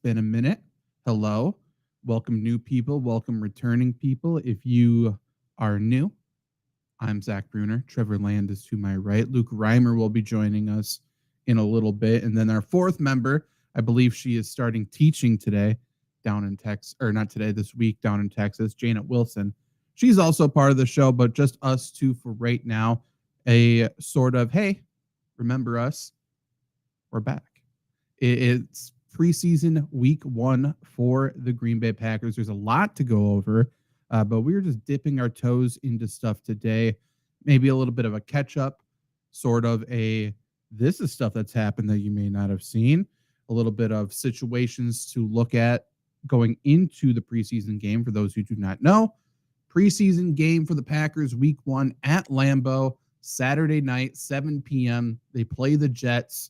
been a minute. Hello. Welcome, new people. Welcome, returning people. If you are new, I'm Zach Bruner. Trevor Land is to my right. Luke Reimer will be joining us in a little bit. And then our fourth member, I believe she is starting teaching today down in Texas, or not today, this week down in Texas, Janet Wilson. She's also part of the show, but just us two for right now. A sort of, hey, remember us? We're back. It's preseason week 1 for the Green Bay Packers. There's a lot to go over, but we were just dipping our toes into stuff today. Maybe a little bit of a catch up, sort of a this is stuff that's happened that you may not have seen, a little bit of situations to look at going into the preseason game for those who do not know. Preseason game for the Packers week 1 at Lambeau, Saturday night, 7 p.m. They play the Jets.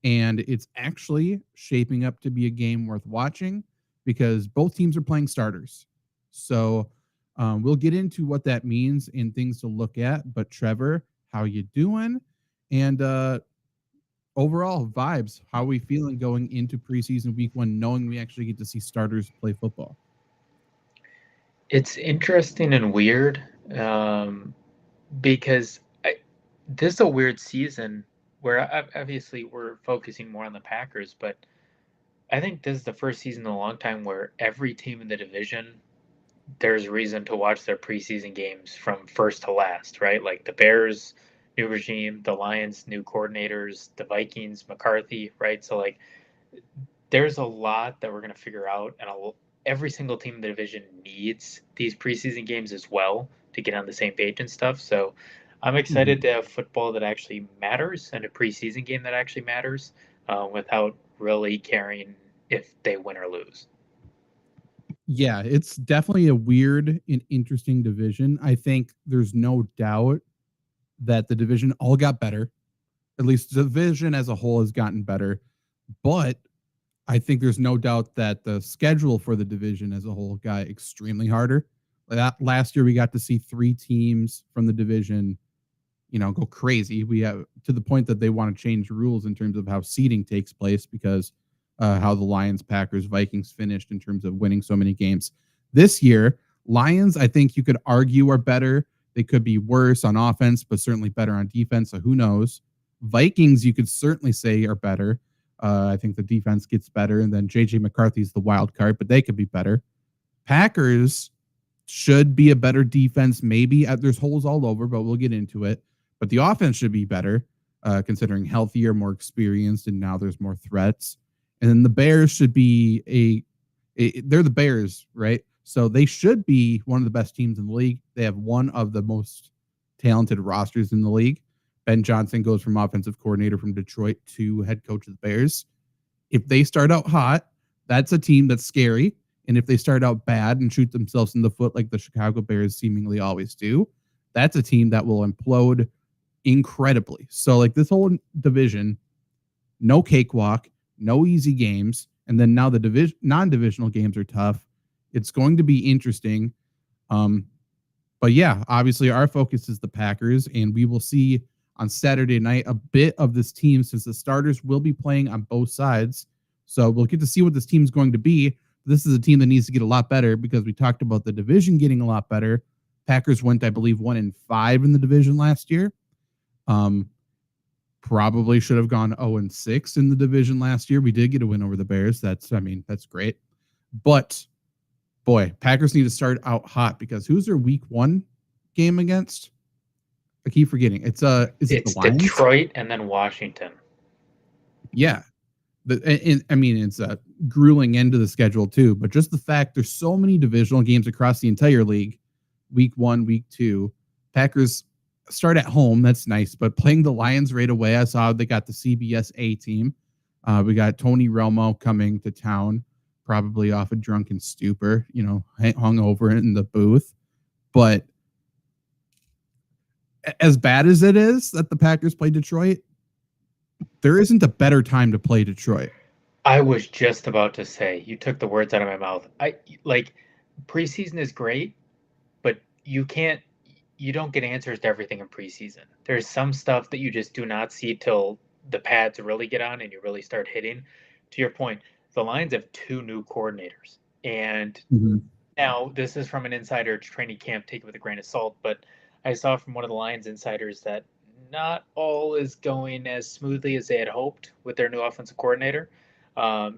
And it's actually shaping up to be a game worth watching because both teams are playing starters. So we'll get into what that means and things to look at. But Trevor, how you doing? And overall vibes, how are we feeling going into preseason week 1, knowing we actually get to see starters play football? It's interesting and weird because this is a weird season where obviously we're focusing more on the Packers, but I think this is the first season in a long time where every team in the division, there's reason to watch their preseason games from first to last, right? Like the Bears, new regime, the Lions, new coordinators, the Vikings, McCarthy, right? So, like, there's a lot that we're going to figure out, and every single team in the division needs these preseason games as well to get on the same page and stuff. So I'm excited to have football that actually matters and a preseason game that actually matters without really caring if they win or lose. Yeah, it's definitely a weird and interesting division. I think there's no doubt that the division all got better. At least the division as a whole has gotten better. But I think there's no doubt that the schedule for the division as a whole got extremely harder. Last year, we got to see 3 teams from the division, go crazy. We have to the point that they want to change rules in terms of how seeding takes place because how the Lions, Packers, Vikings finished in terms of winning so many games. This year, Lions, I think you could argue are better. They could be worse on offense, but certainly better on defense. So who knows? Vikings, you could certainly say are better. I think the defense gets better, and then JJ McCarthy's the wild card, but they could be better. Packers should be a better defense, maybe. There's holes all over, but we'll get into it. But the offense should be better, considering healthier, more experienced, and now there's more threats. And then the Bears should be they're the Bears, right? So they should be one of the best teams in the league. They have one of the most talented rosters in the league. Ben Johnson goes from offensive coordinator from Detroit to head coach of the Bears. If they start out hot, that's a team that's scary. And if they start out bad and shoot themselves in the foot like the Chicago Bears seemingly always do, that's a team that will implode incredibly. So, like, this whole division, no cakewalk, no easy games. And then now the non-divisional games are tough. It's going to be interesting. But yeah, obviously our focus is the Packers, and we will see on Saturday night a bit of this team since the starters will be playing on both sides. So we'll get to see what this team's going to be. This is a team that needs to get a lot better because we talked about the division getting a lot better. Packers went, I believe, 1-5 in the division last year. Probably should have gone 0-6 in the division last year. We did get a win over the Bears. That's great. But boy, Packers need to start out hot because who's their week 1 game against? I keep forgetting. Is it the Lions? Detroit and then Washington. Yeah. It's a grueling end to the schedule too, but just the fact there's so many divisional games across the entire league, week 1, week 2. Packers start at home. That's nice, but playing the Lions right away, I saw they got the CBS A team. We got Tony Romo coming to town, probably off a drunken stupor, hung over in the booth. But as bad as it is that the Packers play Detroit, there isn't a better time to play Detroit. I was just about to say, you took the words out of my mouth. Preseason is great, but you don't get answers to everything in preseason. There's some stuff that you just do not see till the pads really get on and you really start hitting. To your point, the Lions have two new coordinators. And Mhm. now this is from an insider training camp, take it with a grain of salt, but I saw from one of the Lions insiders that not all is going as smoothly as they had hoped with their new offensive coordinator.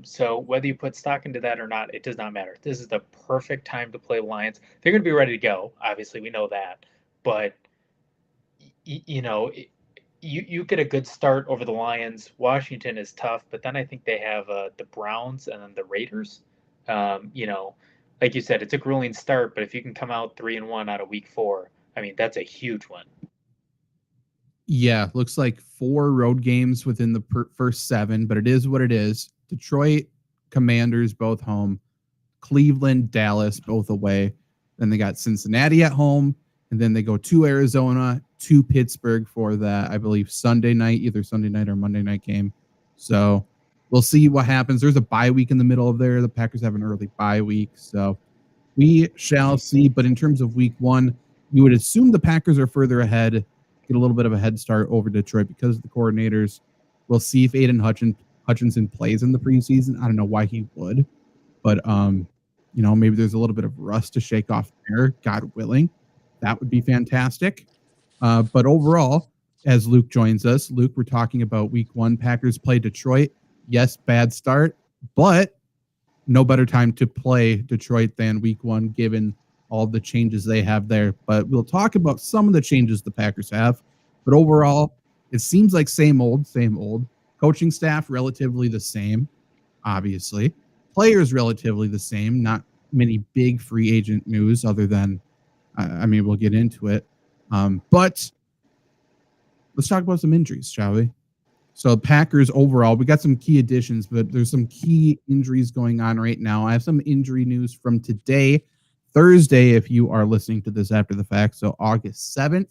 So whether you put stock into that or not, it does not matter. This is the perfect time to play Lions. They're going to be ready to go. Obviously, we know that, but you know, you get a good start over the Lions. Washington is tough, but then I think they have the Browns and then the Raiders. You know, like you said, it's a grueling start, but if you can come out 3-1 out of week 4, I mean that's a huge win. Yeah, looks like 4 road games within the first 7, but it is what it is. Detroit, Commanders both home, Cleveland, Dallas both away. Then they got Cincinnati at home, and then they go to Arizona, to Pittsburgh for that, I believe, Sunday night, either Sunday night or Monday night game. So we'll see what happens. There's a bye week in the middle of there. The Packers have an early bye week. So we shall see. But in terms of week 1, you would assume the Packers are further ahead, get a little bit of a head start over Detroit because of the coordinators. We'll see if Aiden Hutchinson plays in the preseason. I don't know why he would, but maybe there's a little bit of rust to shake off there, God willing. That would be fantastic. But overall, as Luke joins us, Luke, we're talking about week 1. Packers play Detroit. Yes, bad start, but no better time to play Detroit than week 1, given all the changes they have there. But we'll talk about some of the changes the Packers have. But overall, it seems like same old, same old. Coaching staff relatively the same, obviously. Players relatively the same. Not many big free agent news other than, we'll get into it. But let's talk about some injuries, shall we? So Packers overall, we got some key additions, but there's some key injuries going on right now. I have some injury news from today, Thursday, if you are listening to this after the fact. So August 7th,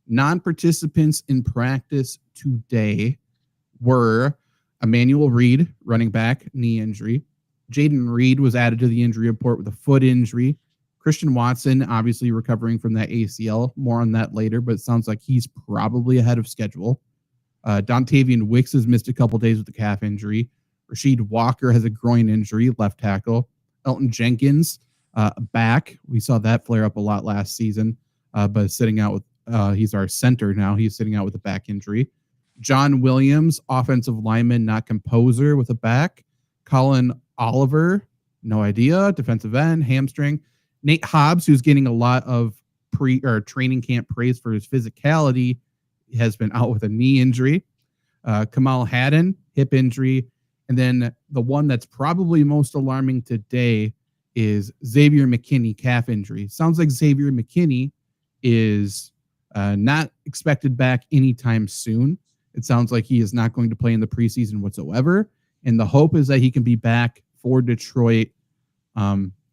non-participants in practice today were Emmanuel Reed, running back, knee injury. Jaden Reed was added to the injury report with a foot injury. Christian Watson, obviously recovering from that ACL. More on that later, but it sounds like he's probably ahead of schedule. Dontavian Wicks has missed a couple days with a calf injury. Rasheed Walker has a groin injury, left tackle. Elton Jenkins, back. We saw that flare up a lot last season, but sitting out with, he's our center now. He's sitting out with a back injury. John Williams, offensive lineman, not composer, with a back. Colin Oliver, no idea, defensive end, hamstring. Nate Hobbs, who's getting a lot of training camp praise for his physicality, has been out with a knee injury. Kamal Haddon, hip injury. And then the one that's probably most alarming today is Xavier McKinney, calf injury. Sounds like Xavier McKinney is not expected back anytime soon. It sounds like he is not going to play in the preseason whatsoever. And the hope is that he can be back for Detroit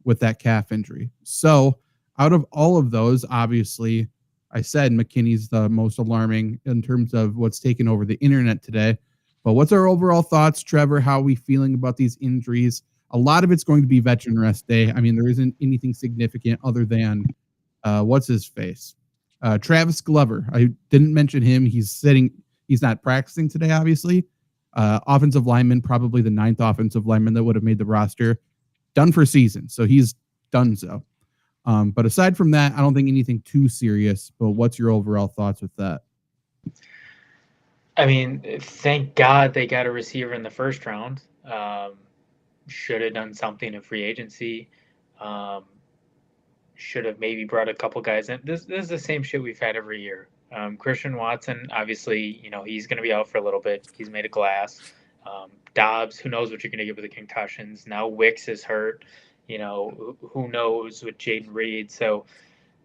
with that calf injury. So out of all of those, obviously, I said McKinney's the most alarming in terms of what's taken over the internet today. But what's our overall thoughts, Trevor? How are we feeling about these injuries? A lot of it's going to be Veteran Rest Day. I mean, there isn't anything significant other than what's his face? Travis Glover. I didn't mention him. He's not practicing today, obviously. Offensive lineman, probably the 9th offensive lineman that would have made the roster. Done for season. So he's done so. But aside from that, I don't think anything too serious. But what's your overall thoughts with that? I mean, thank God they got a receiver in the first round. Should have done something in free agency. Should have maybe brought a couple guys in. This is the same shit we've had every year. Christian Watson, obviously, he's going to be out for a little bit. He's made of glass. Dobbs, who knows what you're going to get with the concussions. Now Wicks is hurt. Who knows with Jaden Reed. So,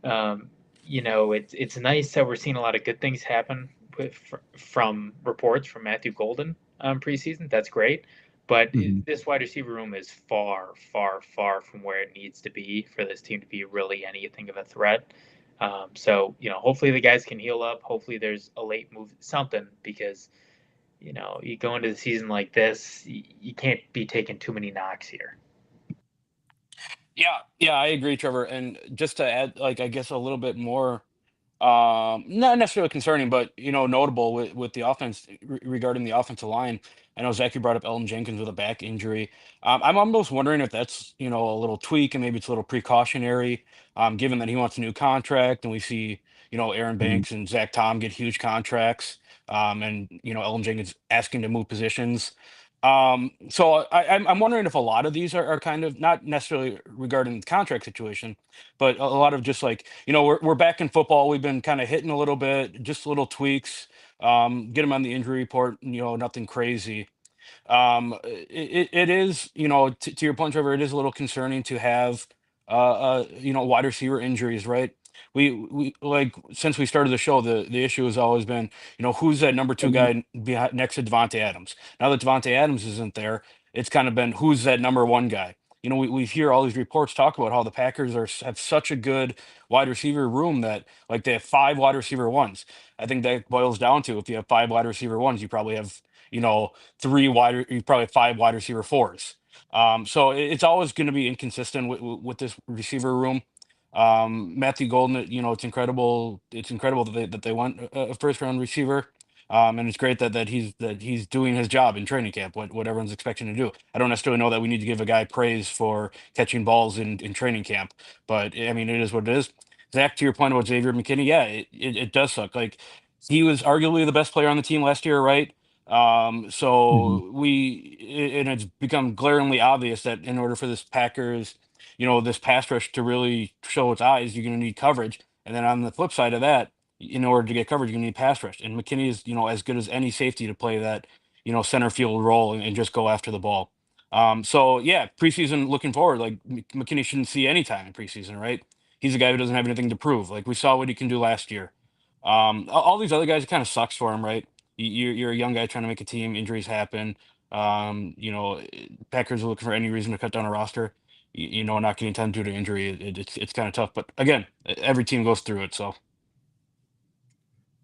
it's nice that we're seeing a lot of good things happen from reports from Matthew Golden preseason. That's great. But this wide receiver room is far, far, far from where it needs to be for this team to be really anything of a threat. So, hopefully the guys can heal up. Hopefully there's a late move, something, because, you go into the season like this, you can't be taking too many knocks here. Yeah, I agree, Trevor. And just to add, I guess a little bit more Not necessarily concerning, but notable with the offense regarding the offensive line. I know Zach, you brought up Elton Jenkins with a back injury. I'm almost wondering if that's a little tweak and maybe it's a little precautionary, given that he wants a new contract and we see Aaron Mhm. Banks and Zach Tom get huge contracts, and Elton Jenkins asking to move positions. So I'm wondering if a lot of these are kind of not necessarily regarding the contract situation, but a lot of just like, we're back in football. We've been kind of hitting a little bit, just little tweaks. Get him on the injury report, nothing crazy. It is, to your point, Trevor, it is a little concerning to have, wide receiver injuries, right? We like since we started the show, the issue has always been, who's that number two guy behind next to Devontae Adams. Now that Devontae Adams isn't there, it's kind of been who's that number one guy. We hear all these reports talk about how the Packers have such a good wide receiver room that like they have five wide receiver ones. I think that boils down to if you have five wide receiver ones, you probably have, you know, you probably have five wide receiver fours. So it's always going to be inconsistent with this receiver room. Matthew Golden, it's incredible. It's incredible that they went a first round receiver. And it's great that he's doing his job in training camp, what everyone's expecting to do. I don't necessarily know that we need to give a guy praise for catching balls in training camp, but I mean it is what it is. Zach, to your point about Xavier McKinney, yeah, it does suck. Like he was arguably the best player on the team last year, right? Mhm. And it's become glaringly obvious that in order for this Packers, this pass rush to really show its eyes, you're going to need coverage. And then on the flip side of that, in order to get coverage, you need pass rush. And McKinney is, as good as any safety to play that, center field role and just go after the ball. So yeah, preseason looking forward, like McKinney shouldn't see any time in preseason, right? He's a guy who doesn't have anything to prove. Like we saw what he can do last year. All these other guys, it kind of sucks for him, right? You're a young guy trying to make a team. Injuries happen. Packers are looking for any reason to cut down a roster. Not getting time due to injury, it's kind of tough. But again, every team goes through it. So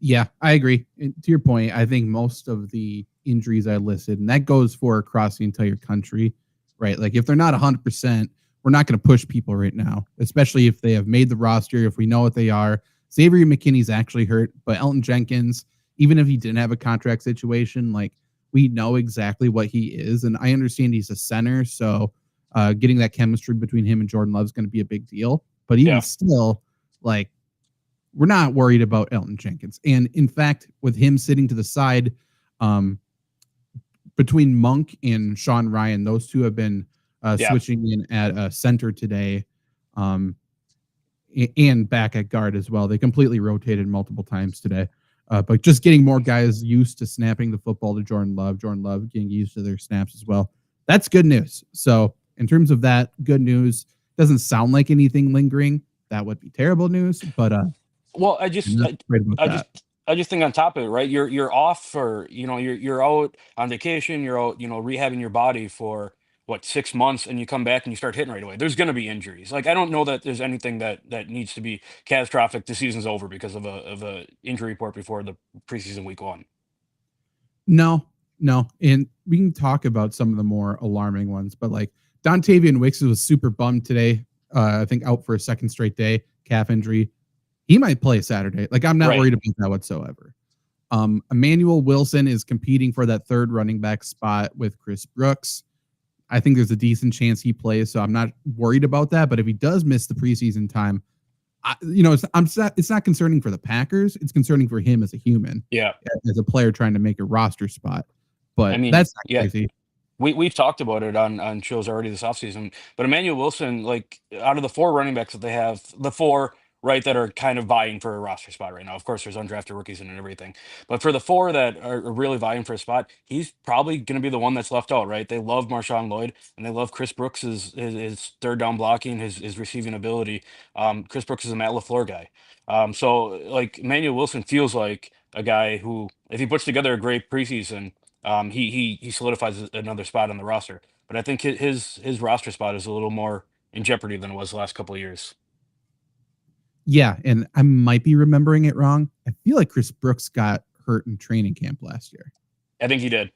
Yeah, I agree. And to your point, I think most of the injuries I listed, and that goes for across the entire country, right? Like if they're not 100%, we're not going to push people right now, especially if they have made the roster, if we know what they are. Xavier McKinney's actually hurt, but Elton Jenkins, even if he didn't have a contract situation, like we know exactly what he is. And I understand he's a center. So getting that chemistry between him and Jordan Love is going to be a big deal. But even yeah, still, like we're not worried about Elton Jenkins. And in fact, with him sitting to the side, um, between Monk and Sean Ryan, those two have been yeah, switching in at center today, um, and back at guard as well. They completely rotated multiple times today. But just getting more guys used to snapping the football to Jordan Love getting used to their snaps as well. That's good news. So in terms of that, good news. Doesn't sound like anything lingering. That would be terrible news, but well, I'm not afraid about I that. just, I just think on top of it, right? You're off for, you're out on vacation. You're out, rehabbing your body for what 6 months, and you come back and you start hitting right away. There's going to be injuries. Like I don't know that there's anything that needs to be catastrophic. The season's over because of a injury report before the preseason week one. No, no. And we can talk about some of the more alarming ones, but like Dontavian Wicks was super bummed today. I think out for a second straight day, calf injury. He might play Saturday. Like I'm not Right. worried about that whatsoever. Emmanuel Wilson is competing for that third running back spot with Chris Brooks. I think there's a decent chance he plays, so I'm not worried about that. But if he does miss the preseason time, it's not concerning for the Packers. It's concerning for him as a human, Yeah. as a player trying to make a roster spot. I But mean, that's not yeah. crazy. We've talked about it on shows already this offseason, but Emmanuel Wilson, like out of the four running backs that they have, the four right that are kind of vying for a roster spot right now. Of course, there's undrafted rookies and everything, but for the four that are really vying for a spot, he's probably going to be the one that's left out. Right? They love Marshawn Lloyd and they love Chris Brooks' his third down blocking, his receiving ability. Chris Brooks is a Matt LaFleur guy, so like Emmanuel Wilson feels like a guy who, if he puts together a great preseason, he solidifies another spot on the roster. But I think his roster spot is a little more in jeopardy than it was the last couple of years. Yeah, and I might be remembering it wrong. I feel like Chris Brooks got hurt in training camp last year. I think he did.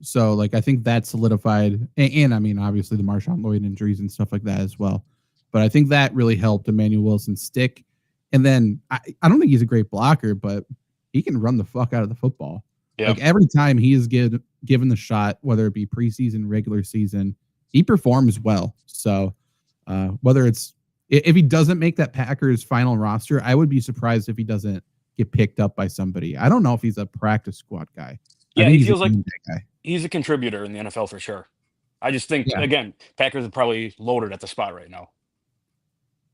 So like I think that solidified, and I mean obviously the Marshawn Lloyd injuries and stuff like that as well. But I think that really helped Emmanuel Wilson stick. And then I don't think he's a great blocker, but he can run the fuck out of the football. Yeah. Like every time he is given the shot, whether it be preseason, regular season, he performs well. So whether it's if he doesn't make that Packers final roster, I would be surprised if he doesn't get picked up by somebody. I don't know if he's a practice squad guy. Yeah, I think he feels like guy. he's a contributor in the NFL for sure. I just think, again, Packers are probably loaded at the spot right now.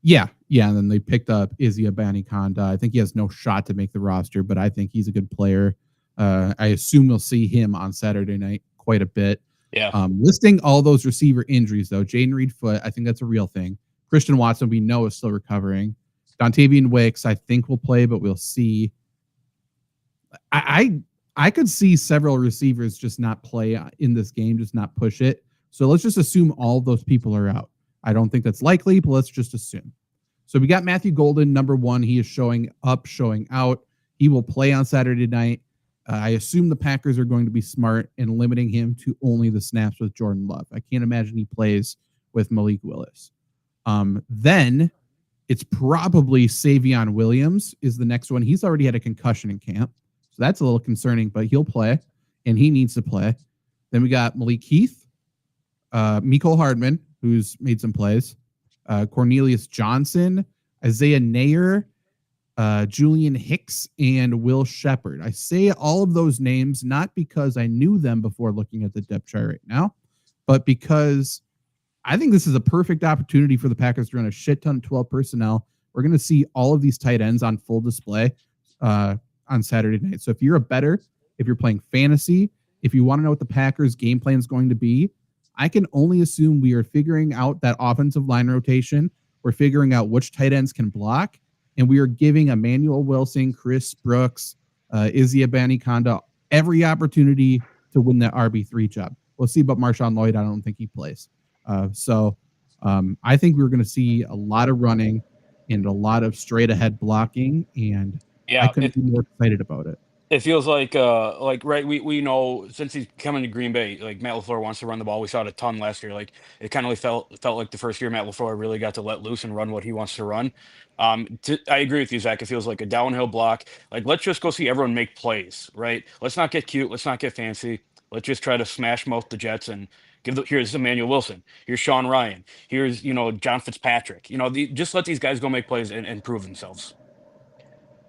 Yeah. And then they picked up Izzy Abanikanda. I think he has no shot to make the roster, but I think he's a good player. I assume we'll see him on Saturday night quite a bit. Yeah. Listing all those receiver injuries, though, Jaden Reed foot, I think that's a real thing. Christian Watson, we know, is still recovering. Dontavian Wicks, I think will play, but we'll see. I could see several receivers just not play in this game, just not push it. So let's just assume all of those people are out. I don't think that's likely, but let's just assume. So we got Matthew Golden, number one. He is showing up, showing out. He will play on Saturday night. I assume the Packers are going to be smart in limiting him to only the snaps with Jordan Love. I can't imagine he plays with Malik Willis. Then it's probably Savion Williams is the next one. He's already had a concussion in camp. So that's a little concerning, but he'll play, and he needs to play. Then we got Malik Heath, Mecole Hardman, who's made some plays, Cornelius Johnson, Isaiah Nayer, Julian Hicks, and Will Shepard. I say all of those names not because I knew them before looking at the depth chart right now, but because I think this is a perfect opportunity for the Packers to run a shit ton of 12 personnel. We're going to see all of these tight ends on full display on Saturday night. So if you're a bettor, if you're playing fantasy, if you want to know what the Packers game plan is going to be, I can only assume we are figuring out that offensive line rotation. We're figuring out which tight ends can block, and we are giving Emmanuel Wilson, Chris Brooks, Izzy Abanikanda every opportunity to win that RB3 job. We'll see about Marshawn Lloyd. I don't think he plays. So I think we're going to see a lot of running and a lot of straight ahead blocking, and I couldn't be more excited about it. It feels like right, we know since he's coming to Green Bay, like Matt LaFleur wants to run the ball. We saw it a ton last year. Like it kind of felt like the first year Matt LaFleur really got to let loose and run what he wants to run. I agree with you, Zach. It feels like a downhill block. Like let's just go see everyone make plays, right? Let's not get cute. Let's not get fancy. Let's just try to smash mouth the Jets and here's Emmanuel Wilson. Here's Sean Ryan. Here's John Fitzpatrick. Just let these guys go make plays and prove themselves.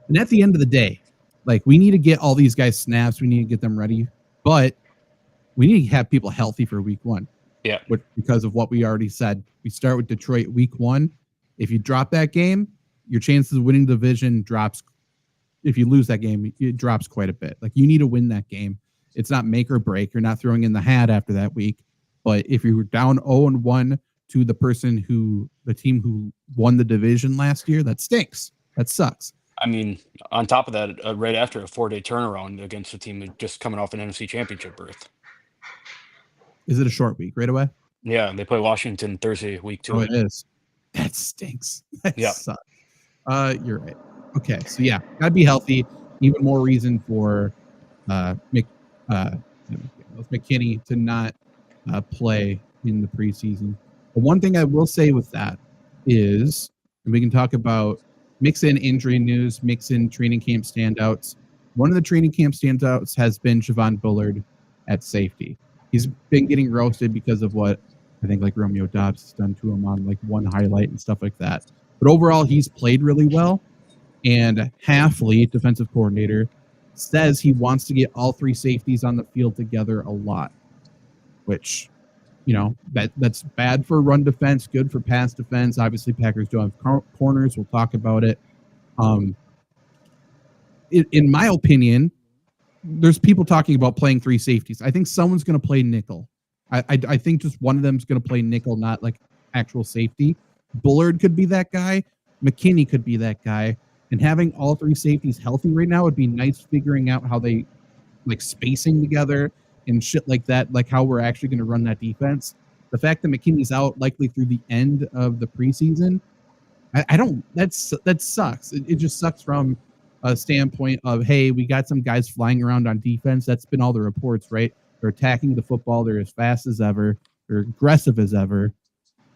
And at the end of the day, like we need to get all these guys snaps. We need to get them ready, but we need to have people healthy for week one. Yeah. Because of what we already said, we start with Detroit week one. If you drop that game, your chances of winning the division drops. If you lose that game, it drops quite a bit. Like you need to win that game. It's not make or break. You're not throwing in the hat after that week. But if you were down 0-1 to the team who won the division last year, that stinks. That sucks. I mean, on top of that, right after a 4-day turnaround against a team just coming off an NFC Championship berth. Is it a short week right away? Yeah, they play Washington Thursday, week 2. Oh, it is. That stinks. That sucks. You're right. Okay, so yeah, gotta be healthy. Even more reason for McKinney to not play in the preseason. But one thing I will say with that is, and we can talk about mix in injury news, mix in training camp standouts. One of the training camp standouts has been Javon Bullard at safety. He's been getting roasted because of what I think like Romeo Dobbs has done to him on like one highlight and stuff like that. But overall, he's played really well. And Hafley, defensive coordinator, says he wants to get all three safeties on the field together a lot, which, that's bad for run defense, good for pass defense. Obviously, Packers don't have corners. We'll talk about it. In my opinion, there's people talking about playing three safeties. I think someone's going to play nickel. I think just one of them is going to play nickel, not like actual safety. Bullard could be that guy. McKinney could be that guy. And having all three safeties healthy right now would be nice, figuring out how they like spacing together and shit like that, like how we're actually going to run that defense. The fact that McKinney's out likely through the end of the preseason, that sucks. It just sucks from a standpoint of, hey, we got some guys flying around on defense. That's been all the reports, right? They're attacking the football. They're as fast as ever. They're aggressive as ever.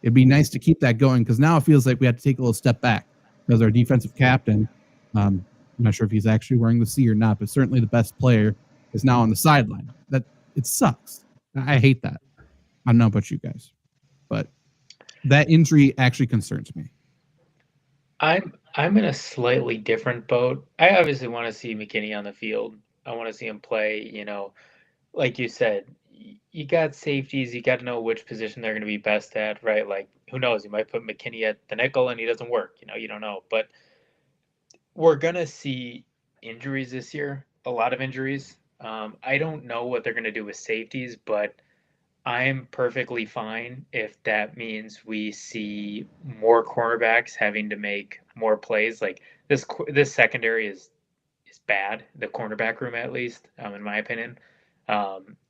It'd be nice to keep that going because now it feels like we have to take a little step back. because our defensive captain, I'm not sure if he's actually wearing the C or not, but certainly the best player is now on the sideline. That it sucks. I hate that. I don't know about you guys, but that injury actually concerns me. I'm in a slightly different boat. I obviously want to see McKinney on the field. I want to see him play. Like you said, you got safeties. You got to know which position they're going to be best at, right? Like who knows? You might put McKinney at the nickel and he doesn't work. You don't know. But we're gonna see injuries this year. A lot of injuries. I don't know what they're going to do with safeties, but I'm perfectly fine if that means we see more cornerbacks having to make more plays. Like this secondary is bad. The cornerback room, at least, in my opinion.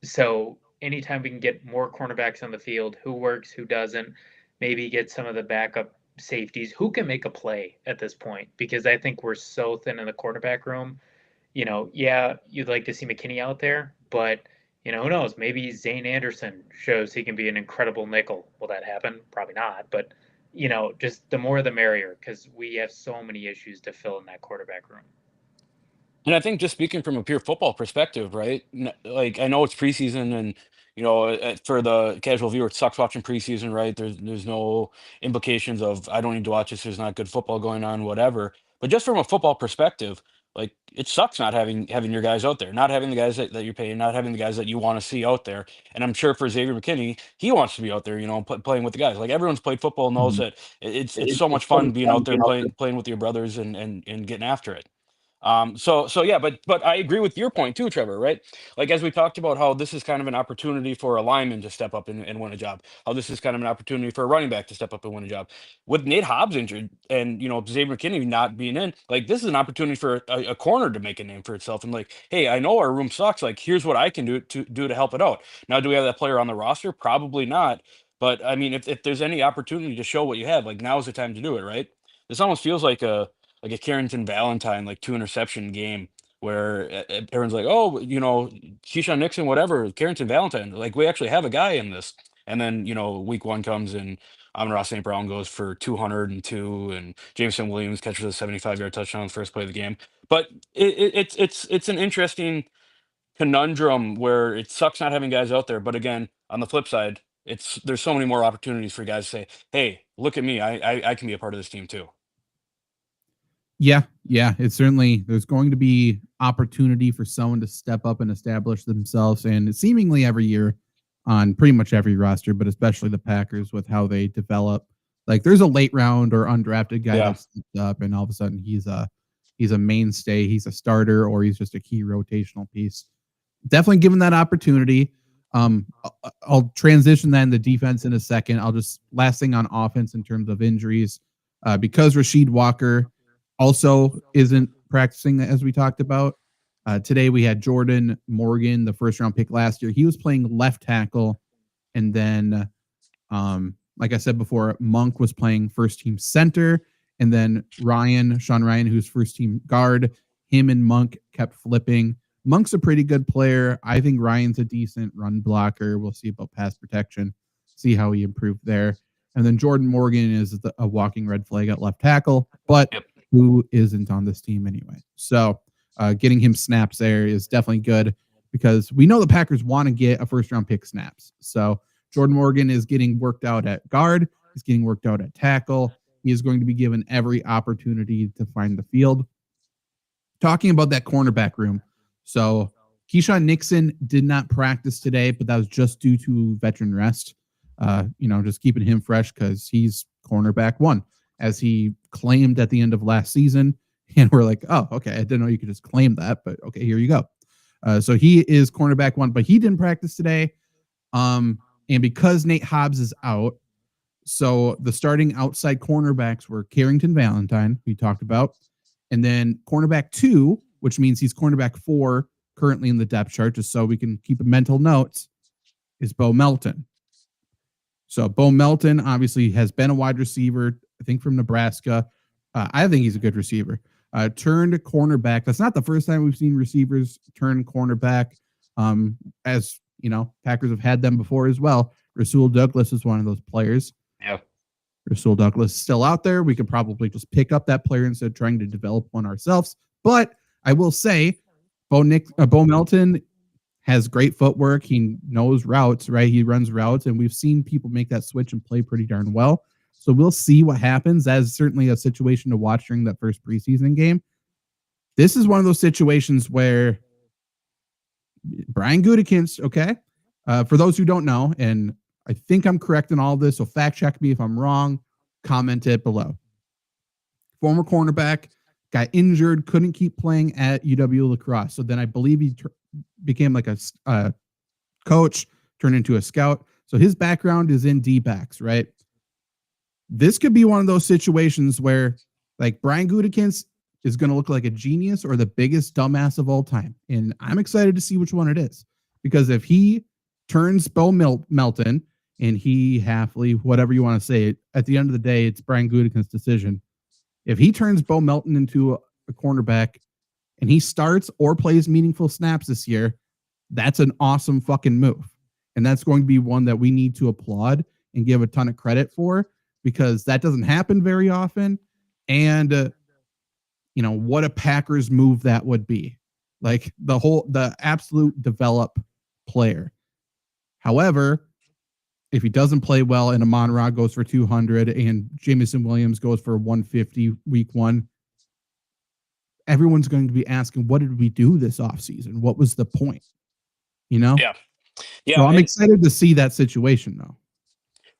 So anytime we can get more cornerbacks on the field, who works, who doesn't, maybe get some of the backup safeties who can make a play at this point, because I think we're so thin in the cornerback room. Yeah, you'd like to see McKinney out there, but who knows? Maybe Zane Anderson shows he can be an incredible nickel. Will that happen? Probably not. But just the more the merrier, because we have so many issues to fill in that quarterback room. And I think just speaking from a pure football perspective, right? Like I know it's preseason, and for the casual viewer, it sucks watching preseason, right? There's no implications of I don't need to watch this. There's not good football going on, whatever. But just from a football perspective, like it sucks not having your guys out there, not having the guys that you're paying, not having the guys that you want to see out there. And I'm sure for Xavier McKinney, he wants to be out there, playing with the guys. Like everyone's played football knows Mhm. that it's so much fun being out there playing with your brothers and getting after it. So yeah, but I agree with your point too, Trevor, right? Like as we talked about how this is kind of an opportunity for a lineman to step up and win a job, how this is kind of an opportunity for a running back to step up and win a job. With Nate Hobbs injured and Xavier McKinney not being in, like this is an opportunity for a corner to make a name for itself. And like, hey, I know our room sucks. Like, here's what I can do to help it out. Now, do we have that player on the roster? Probably not. But I mean, if there's any opportunity to show what you have, like now is the time to do it, right? This almost feels like a Carrington Valentine like 2 interception game where everyone's like, oh, Keyshawn Nixon, whatever, Carrington Valentine. Like we actually have a guy in this. And then week one comes and Amon-Ra St. Brown goes for 202, and Jameson Williams catches a 75-yard touchdown on the first play of the game. But it's an interesting conundrum where it sucks not having guys out there. But again, on the flip side, there's so many more opportunities for guys to say, hey, look at me, I can be a part of this team too. Yeah, it's certainly there's going to be opportunity for someone to step up and establish themselves, and seemingly every year on pretty much every roster, but especially the Packers with how they develop. Like there's a late round or undrafted guy Yeah. that steps up, and all of a sudden he's a mainstay, he's a starter, or he's just a key rotational piece. Definitely given that opportunity. I'll transition then the defense in a second. I'll just last thing on offense in terms of injuries, because Rasheed Walker also isn't practicing as we talked about. Today we had Jordan Morgan, the first round pick last year. He was playing left tackle, and then, like I said before, Monk was playing first team center, and then Sean Ryan, who's first team guard. Him and Monk kept flipping. Monk's a pretty good player. I think Ryan's a decent run blocker. We'll see about pass protection, see how he improved there. And then Jordan Morgan is a walking red flag at left tackle, but who isn't on this team anyway. So getting him snaps there is definitely good because we know the Packers want to get a first round pick snaps. So Jordan Morgan is getting worked out at guard. He's getting worked out at tackle. He is going to be given every opportunity to find the field. Talking about that cornerback room. So Keyshawn Nixon did not practice today, but that was just due to veteran rest. Just keeping him fresh because he's cornerback one, as he claimed at the end of last season. And we're like, oh, okay, I didn't know you could just claim that, but okay, here you go. So he is cornerback one, but he didn't practice today. And because Nate Hobbs is out, so the starting outside cornerbacks were Carrington Valentine, we talked about, and then cornerback two, which means he's cornerback four currently in the depth chart, just so we can keep a mental notes, is Bo Melton. So Bo Melton obviously has been a wide receiver, I think from Nebraska. I think he's a good receiver. Turned cornerback. That's not the first time we've seen receivers turn cornerback. As you know, Packers have had them before as well. Rasul Douglas is one of those players. Yeah. Rasul Douglas is still out there. We could probably just pick up that player instead of trying to develop one ourselves. But I will say, Bo Melton has great footwork. He knows routes, right? He runs routes, and we've seen people make that switch and play pretty darn well. So we'll see what happens. That is certainly a situation to watch during that first preseason game. This is one of those situations where Brian Gutekunst, okay? For those who don't know, and I think I'm correct in all this, so fact check me if I'm wrong, comment it below. Former cornerback, got injured, couldn't keep playing at UW La Crosse. So then I believe he became like a coach, turned into a scout. So his background is in D-backs, right? This could be one of those situations where like Brian Gutekunst is going to look like a genius or the biggest dumbass of all time. And I'm excited to see which one it is. Because if he turns Bo Melton and he Halfley, whatever you want to say, at the end of the day, it's Brian Gutekunst's decision. If he turns Bo Melton into a cornerback and he starts or plays meaningful snaps this year, that's an awesome fucking move. And that's going to be one that we need to applaud and give a ton of credit for, because that doesn't happen very often. And, what a Packers move that would be. Like the absolute develop player. However, if he doesn't play well and Amon-Ra goes for 200 and Jameson Williams goes for 150 week one, everyone's going to be asking, what did we do this offseason? What was the point? Yeah. So I'm excited to see that situation, though.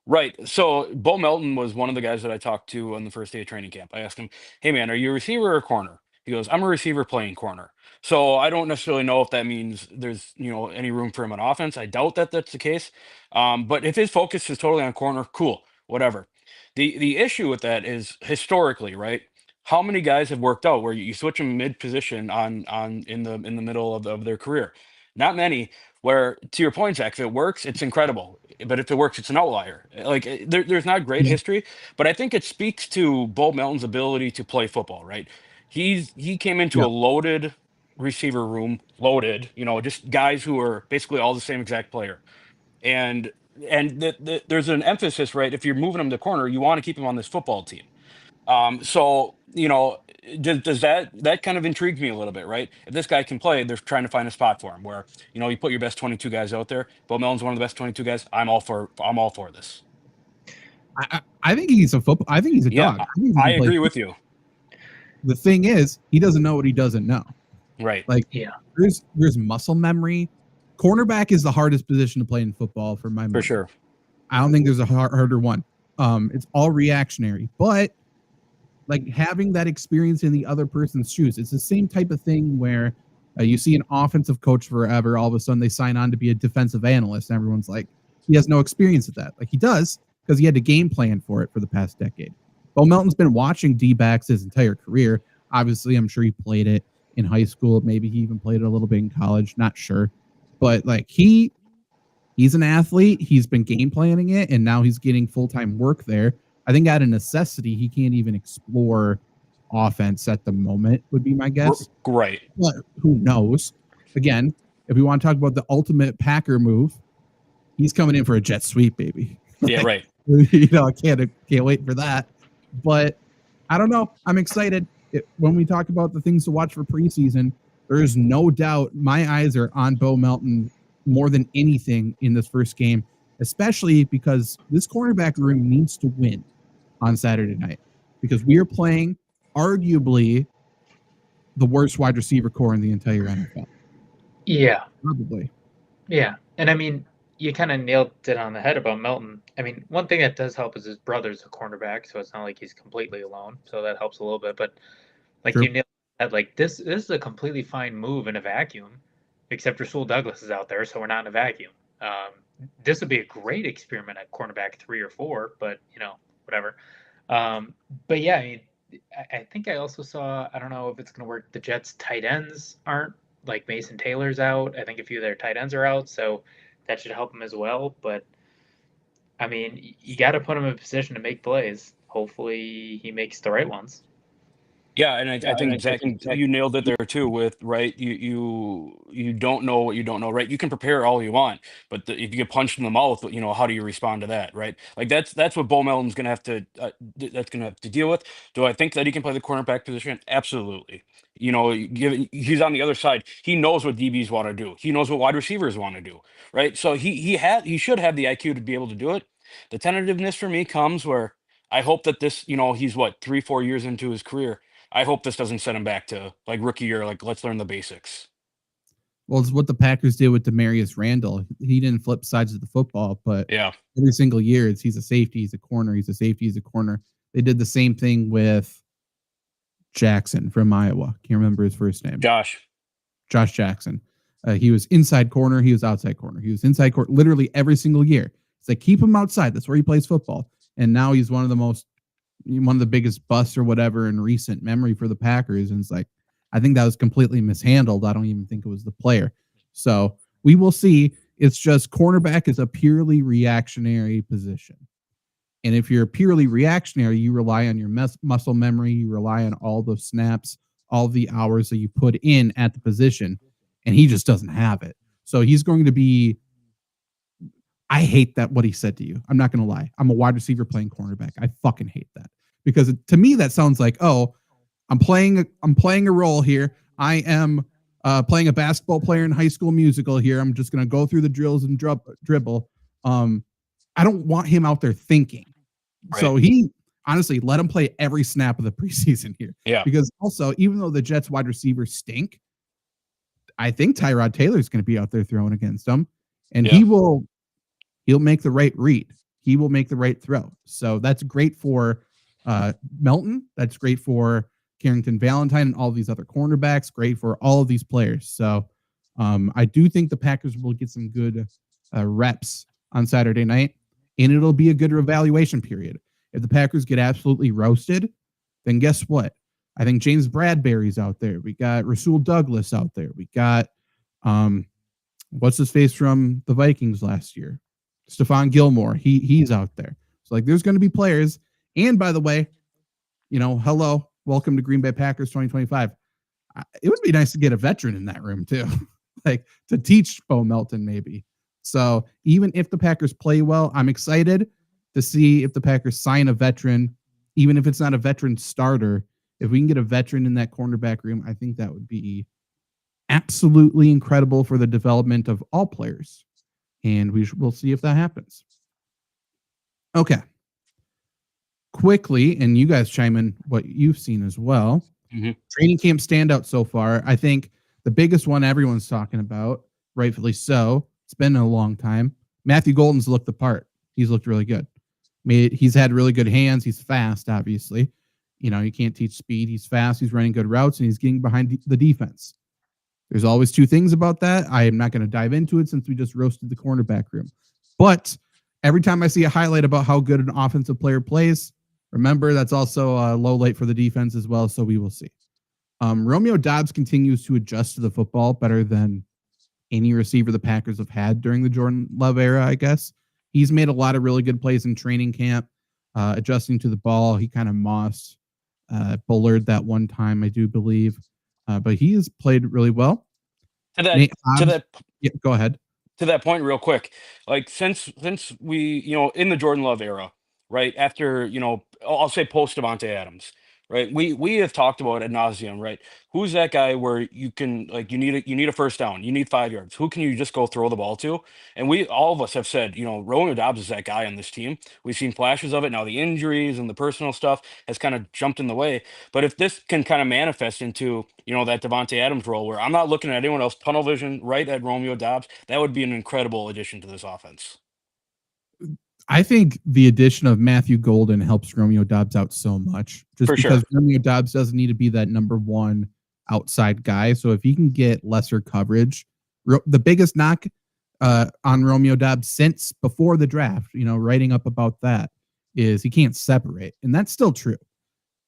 Right. So Bo Melton was one of the guys that I talked to on the first day of training camp. I asked him, "Hey man, are you a receiver or a corner?" He goes, "I'm a receiver playing corner." So I don't necessarily know if that means there's any room for him on offense. I doubt that that's the case. But if his focus is totally on corner, cool, whatever. The issue with that is historically, right? How many guys have worked out where you switch them mid position on in the middle of their career? Not many. Where, to your point, Zach, if it works, it's incredible. But if it works, it's an outlier. Like there's not great history, but I think it speaks to Bo Melton's ability to play football. Right? He came into a loaded receiver room, loaded. Just guys who are basically all the same exact player, and there's an emphasis, right? If you're moving him to corner, you want to keep him on this football team. So does that kind of intrigues me a little bit, right? If this guy can play, they're trying to find a spot for him where you put your best 22 guys out there. Bo Melton's one of the best 22 guys. I'm all for this. I think he's a football. I think he's a dog. I agree with you. The thing is, he doesn't know what he doesn't know. Right. Like there's muscle memory. Cornerback is the hardest position to play in football for my money. For sure. I don't think there's a harder one. It's all reactionary, but like having that experience in the other person's shoes, it's the same type of thing where you see an offensive coach forever, all of a sudden they sign on to be a defensive analyst, and everyone's like, he has no experience at that. Like he does, because he had to game plan for it for the past decade. Bo Melton's been watching D-backs his entire career. Obviously, I'm sure he played it in high school. Maybe he even played it a little bit in college. Not sure. But like he's an athlete. He's been game planning it, and now he's getting full-time work there. I think out of necessity, he can't even explore offense at the moment, would be my guess. Right. But who knows? Again, if we want to talk about the ultimate Packer move, he's coming in for a jet sweep, baby. Yeah, right. I can't wait for that. But I don't know. I'm excited. When we talk about the things to watch for preseason, there is no doubt my eyes are on Bo Melton more than anything in this first game, especially because this cornerback room needs to win on Saturday night, because we are playing arguably the worst wide receiver core in the entire NFL. Yeah. Probably. Yeah. And I mean, you kind of nailed it on the head about Melton. I mean, one thing that does help is his brother's a cornerback, so it's not like he's completely alone. So that helps a little bit. But like you nailed it, like this is a completely fine move in a vacuum, except Rasul Douglas is out there, so we're not in a vacuum. This would be a great experiment at cornerback 3 or 4, but whatever. But yeah, I mean, I think I also saw, I don't know if it's going to work, the Jets tight ends aren't, like Mason Taylor's out. I think a few of their tight ends are out, so that should help him as well. But I mean, you got to put him in a position to make plays. Hopefully he makes the right ones. Yeah, and I think Zach, you nailed it there too. With right, you don't know what you don't know, right? You can prepare all you want, but if you get punched in the mouth, how do you respond to that, right? Like that's what Bo Melton's gonna have to that's gonna have to deal with. Do I think that he can play the cornerback position? Absolutely. He's on the other side. He knows what DBs want to do. He knows what wide receivers want to do, right? So he should have the IQ to be able to do it. The tentativeness for me comes where I hope that this, he's what 3-4 years into his career. I hope this doesn't set him back to like rookie year. Like, let's learn the basics. Well, it's what the Packers did with Demarius Randall. He didn't flip sides of the football, but Yeah, every single year he's a safety, he's a corner, he's a safety, he's a corner. They did the same thing with Jackson from Iowa. Can't remember his first name. Josh Jackson. He was inside corner, he was outside corner. He was inside corner literally every single year. It's like, keep him outside. That's where he plays football. And now he's one of the biggest busts or whatever in recent memory for the Packers. And it's like, I think that was completely mishandled. I don't even think it was the player. So we will see. It's just cornerback is a purely reactionary position. And if you're purely reactionary, you rely on your muscle memory. You rely on all the snaps, all the hours that you put in at the position. And he just doesn't have it. So he's going to be, I hate that what he said to you. I'm not going to lie. I'm a wide receiver playing cornerback. I fucking hate that. Because to me, that sounds like, oh, I'm playing a role here. I am playing a basketball player in High School Musical here. I'm just going to go through the drills and dribble. I don't want him out there thinking. Right. So he honestly let him play every snap of the preseason here. Yeah. Because also, even though the Jets wide receivers stink, I think Tyrod Taylor is going to be out there throwing against them, and he'll make the right read. He will make the right throw. So that's great for Melton. That's great for Carrington Valentine and all these other cornerbacks. Great for all of these players. So I do think the Packers will get some good reps on Saturday night, and it'll be a good evaluation period. If the Packers get absolutely roasted, then guess what? I think James Bradbury's out there. We got Rasul Douglas out there. We got what's his face from the Vikings last year? Stephon Gilmore. He's out there. So like there's going to be players. And by the way, hello, welcome to Green Bay Packers 2025. It would be nice to get a veteran in that room too, like to teach Bo Melton maybe. So even if the Packers play well, I'm excited to see if the Packers sign a veteran, even if it's not a veteran starter. If we can get a veteran in that cornerback room, I think that would be absolutely incredible for the development of all players. And we'll see if that happens. Okay. Quickly, and you guys chime in what you've seen as well. Mm-hmm. Training camp standout so far. I think the biggest one everyone's talking about, rightfully so. It's been a long time. Matthew Golden's looked the part. He's looked really good. He's had really good hands. He's fast, obviously. You can't teach speed. He's fast. He's running good routes, and he's getting behind the defense. There's always two things about that. I am not going to dive into it since we just roasted the cornerback room. But every time I see a highlight about how good an offensive player plays, remember that's also a low light for the defense as well, so we will see. Romeo Doubs continues to adjust to the football better than any receiver the Packers have had during the Jordan Love era, I guess. He's made a lot of really good plays in training camp, adjusting to the ball. He kind of mossed Bullard that one time, I do believe. But he has played really well. Go ahead. To that point, real quick, like since we, in the Jordan Love era, right after, I'll say post Davante Adams, right? We have talked about ad nauseum, right? Who's that guy where you can you need a first down, you need 5 yards. Who can you just go throw the ball to? And all of us have said, Romeo Doubs is that guy on this team. We've seen flashes of it. Now the injuries and the personal stuff has kind of jumped in the way. But if this can kind of manifest into, that Davante Adams role where I'm not looking at anyone else, tunnel vision right at Romeo Doubs, that would be an incredible addition to this offense. I think the addition of Matthew Golden helps Romeo Doubs out so much, just For because sure. Romeo Doubs doesn't need to be that number one outside guy. So if he can get lesser coverage, the biggest knock on Romeo Doubs since before the draft, writing up about that, is he can't separate. And that's still true.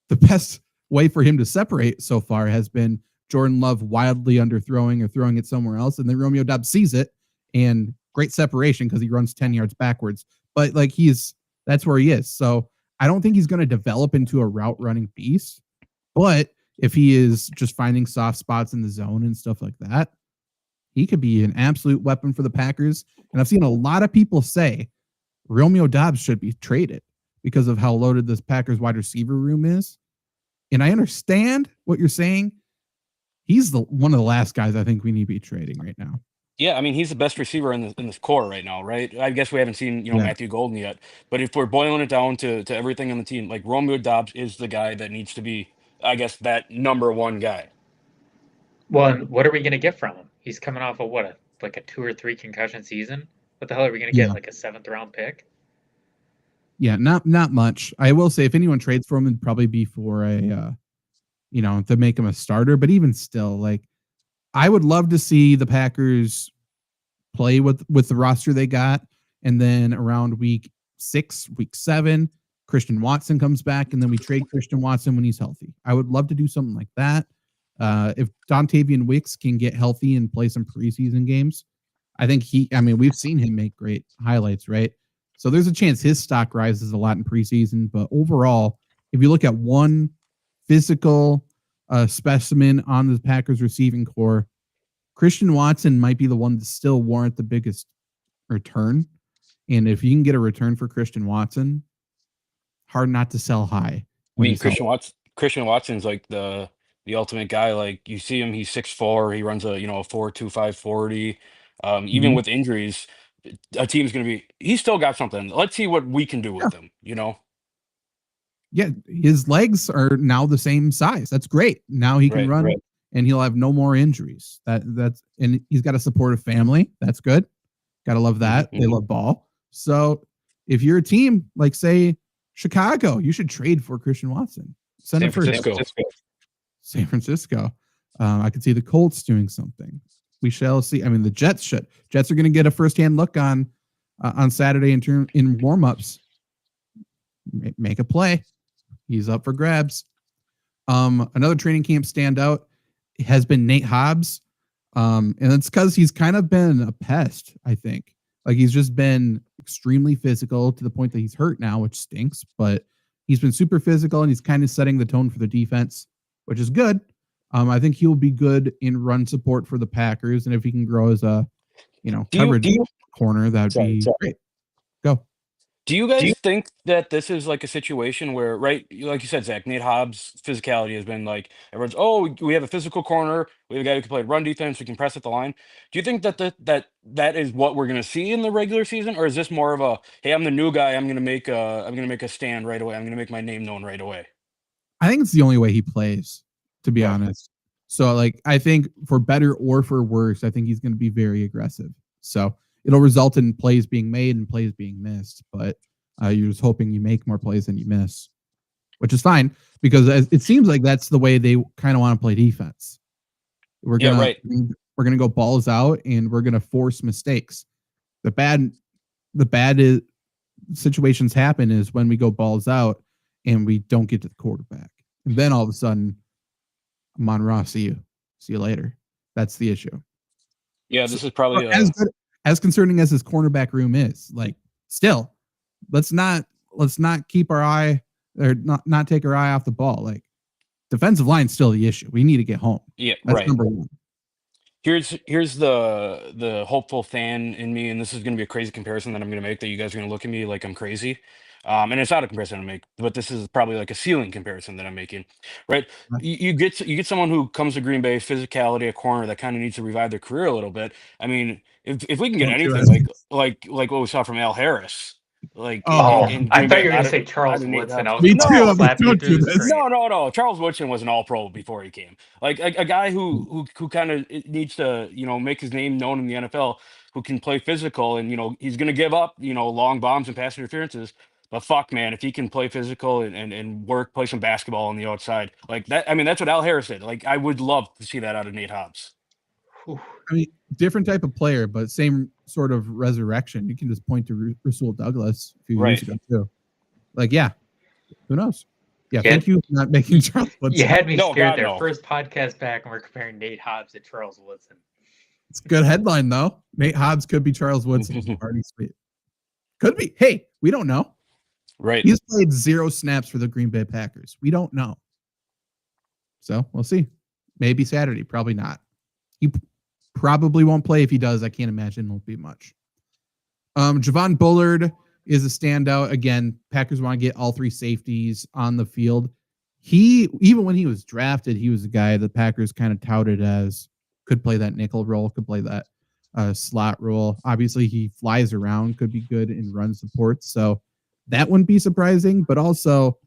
The best way for him to separate so far has been Jordan Love wildly underthrowing or throwing it somewhere else. And then Romeo Doubs sees it and great separation because he runs 10 yards backwards. But that's where he is. So I don't think he's going to develop into a route running beast, but if he is just finding soft spots in the zone and stuff like that, he could be an absolute weapon for the Packers. And I've seen a lot of people say Romeo Doubs should be traded because of how loaded this Packers wide receiver room is. And I understand what you're saying. He's one of the last guys I think we need to be trading right now. Yeah, I mean, he's the best receiver in this core right now, right? I guess we haven't seen, Matthew Golden yet, but if we're boiling it down to everything on the team, like Romeo Doubs is the guy that needs to be, I guess, that number one guy. Well, and what are we going to get from him? He's coming off of like a 2 or 3 concussion season. What the hell are we going to get? Like a 7th round pick? Yeah, not much. I will say if anyone trades for him, it'd probably be for a, to make him a starter. But even still, like, I would love to see the Packers play with the roster they got, and then around week 6, week 7, Christian Watson comes back, and then we trade Christian Watson when he's healthy. I would love to do something like that. If Dontavian Wicks can get healthy and play some preseason games, I think we've seen him make great highlights, right? So there's a chance his stock rises a lot in preseason. But overall, if you look at one physical specimen on the Packers receiving core, Christian Watson might be the one to still warrant the biggest return. And if you can get a return for Christian Watson, hard not to sell high. I mean, Christian Watson's like the ultimate guy. Like, you see him, he's 6'4", he runs a 4.25 40. Even with injuries, a team's going to be. He's still got something. Let's see what we can do with him. Yeah, his legs are now the same size. That's great. Now he can run, and he'll have no more injuries. And he's got a supportive family. That's good. Gotta love that. They love ball. So if you're a team like, say, Chicago, you should trade for Christian Watson. San Francisco. San Francisco. I could see the Colts doing something. We shall see. I mean, the Jets should. Jets are going to get a firsthand look on Saturday in warmups. Make a play. He's up for grabs. Another training camp standout has been Nate Hobbs. And it's because he's kind of been a pest, I think. Like, he's just been extremely physical to the point that he's hurt now, which stinks. But he's been super physical, and he's kind of setting the tone for the defense, which is good. I think he'll be good in run support for the Packers. And if he can grow as a, coverage corner, that'd be great. Go. Do you guys think that this is like a situation where, right, like you said, Zach, Nate Hobbs' physicality has been like, everyone's, we have a physical corner, we have a guy who can play run defense, we can press at the line. Do you think that is what we're going to see in the regular season, or is this more of a, hey, I'm the new guy, I'm going to make a stand right away, I'm going to make my name known right away? I think it's the only way he plays, to be honest. So, like, I think for better or for worse, I think he's going to be very aggressive. So it'll result in plays being made and plays being missed, but you're just hoping you make more plays than you miss, which is fine because it seems like that's the way they kind of want to play defense. We're gonna go balls out and we're gonna force mistakes. The bad situations happen is when we go balls out and we don't get to the quarterback, and then all of a sudden, Amon Ross, see you later. That's the issue. Yeah, this is probably as concerning as his cornerback room is. Like, still, let's not keep our eye or not take our eye off the ball. Like, defensive line's still the issue. We need to get home. Yeah, that's number one. Here's the hopeful fan in me, and this is going to be a crazy comparison that I'm going to make that you guys are going to look at me like I'm crazy. And it's not a comparison I make, but this is probably like a ceiling comparison that I'm making, right? You get someone who comes to Green Bay, physicality, a corner that kind of needs to revive their career a little bit. I mean, if we can get anything like what we saw from Al Harris, like, I thought you were going to say Charles Woodson. Me too. No. Charles Woodson was an All-Pro before he came. Like a guy who kind of needs to make his name known in the NFL, who can play physical, and he's going to give up long bombs and pass interferences. But fuck, man, if he can play physical and play some basketball on the outside like that, I mean, that's what Al Harris did. Like, I would love to see that out of Nate Hobbs. I mean, different type of player, but same sort of resurrection. You can just point to Rasul Douglas a few years ago too. Like, yeah, who knows? Yeah, thank you for not making Charles Woodson. You had me scared there. First podcast back, and we're comparing Nate Hobbs to Charles Woodson. It's a good headline, though. Nate Hobbs could be Charles Woodson. Lombardi Sweep. Could be. Hey, we don't know. Right. He's played 0 snaps for the Green Bay Packers. We don't know. So we'll see. Maybe Saturday, probably not. He probably won't play. If he does, I can't imagine it won't be much. Javon Bullard is a standout. Again, Packers want to get all three safeties on the field. Even when he was drafted, he was a guy the Packers kind of touted as could play that nickel role, could play that slot role. Obviously, he flies around, could be good in run support. So that wouldn't be surprising. But also,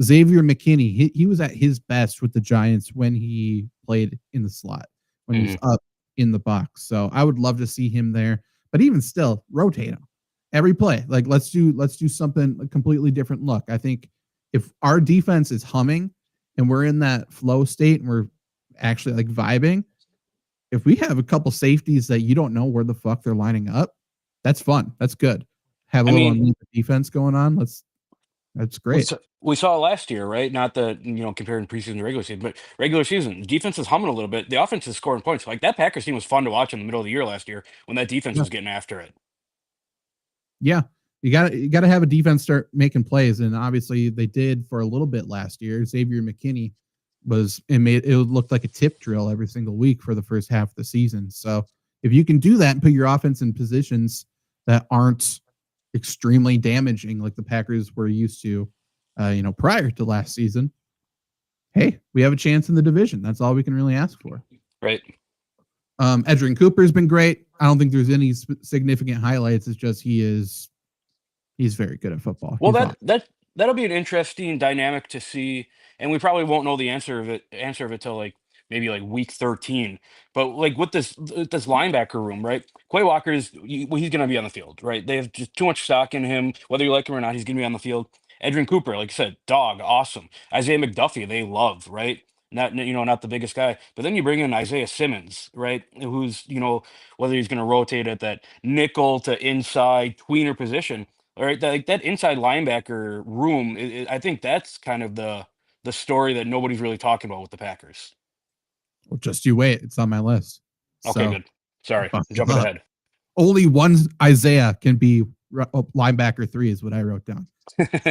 Xavier McKinney, he was at his best with the Giants when he played in the slot, when he was up in the box. So I would love to see him there. But even still, rotate him every play. Like let's do something completely different look. I think if our defense is humming and we're in that flow state and we're actually like vibing, if we have a couple safeties that you don't know where the fuck they're lining up, that's fun. That's good. Have a little defense going on. That's great. We saw it last year, right? Not comparing preseason to regular season, but regular season, defense is humming a little bit. The offense is scoring points. Like that Packers team was fun to watch in the middle of the year last year when that defense was getting after it. Yeah. You gotta have a defense start making plays. And obviously they did for a little bit last year. Xavier McKinney it looked like a tip drill every single week for the first half of the season. So if you can do that and put your offense in positions that aren't extremely damaging like the Packers were used to, prior to last season, hey, we have a chance in the division. That's all we can really ask for. Right. Edgerrin Cooper's been great. I don't think there's any significant highlights. It's just he's very good at football. Well, that'll be an interesting dynamic to see, and we probably won't know the answer of it till maybe week 13. But with this linebacker room, right? Quay Walker he's going to be on the field, right? They have just too much stock in him, whether you like him or not. He's going to be on the field. Edgerrin Cooper, like I said, dog, awesome. Isaiah McDuffie, they love, right? Not the biggest guy, but then you bring in Isaiah Simmons, right? Who's whether he's going to rotate at that nickel to inside tweener position. All right, that inside linebacker room, I think that's kind of the story that nobody's really talking about with the Packers. Well, just you wait. It's on my list. Okay, good. Sorry, jumping ahead. Only one Isaiah can be linebacker 3 is what I wrote down.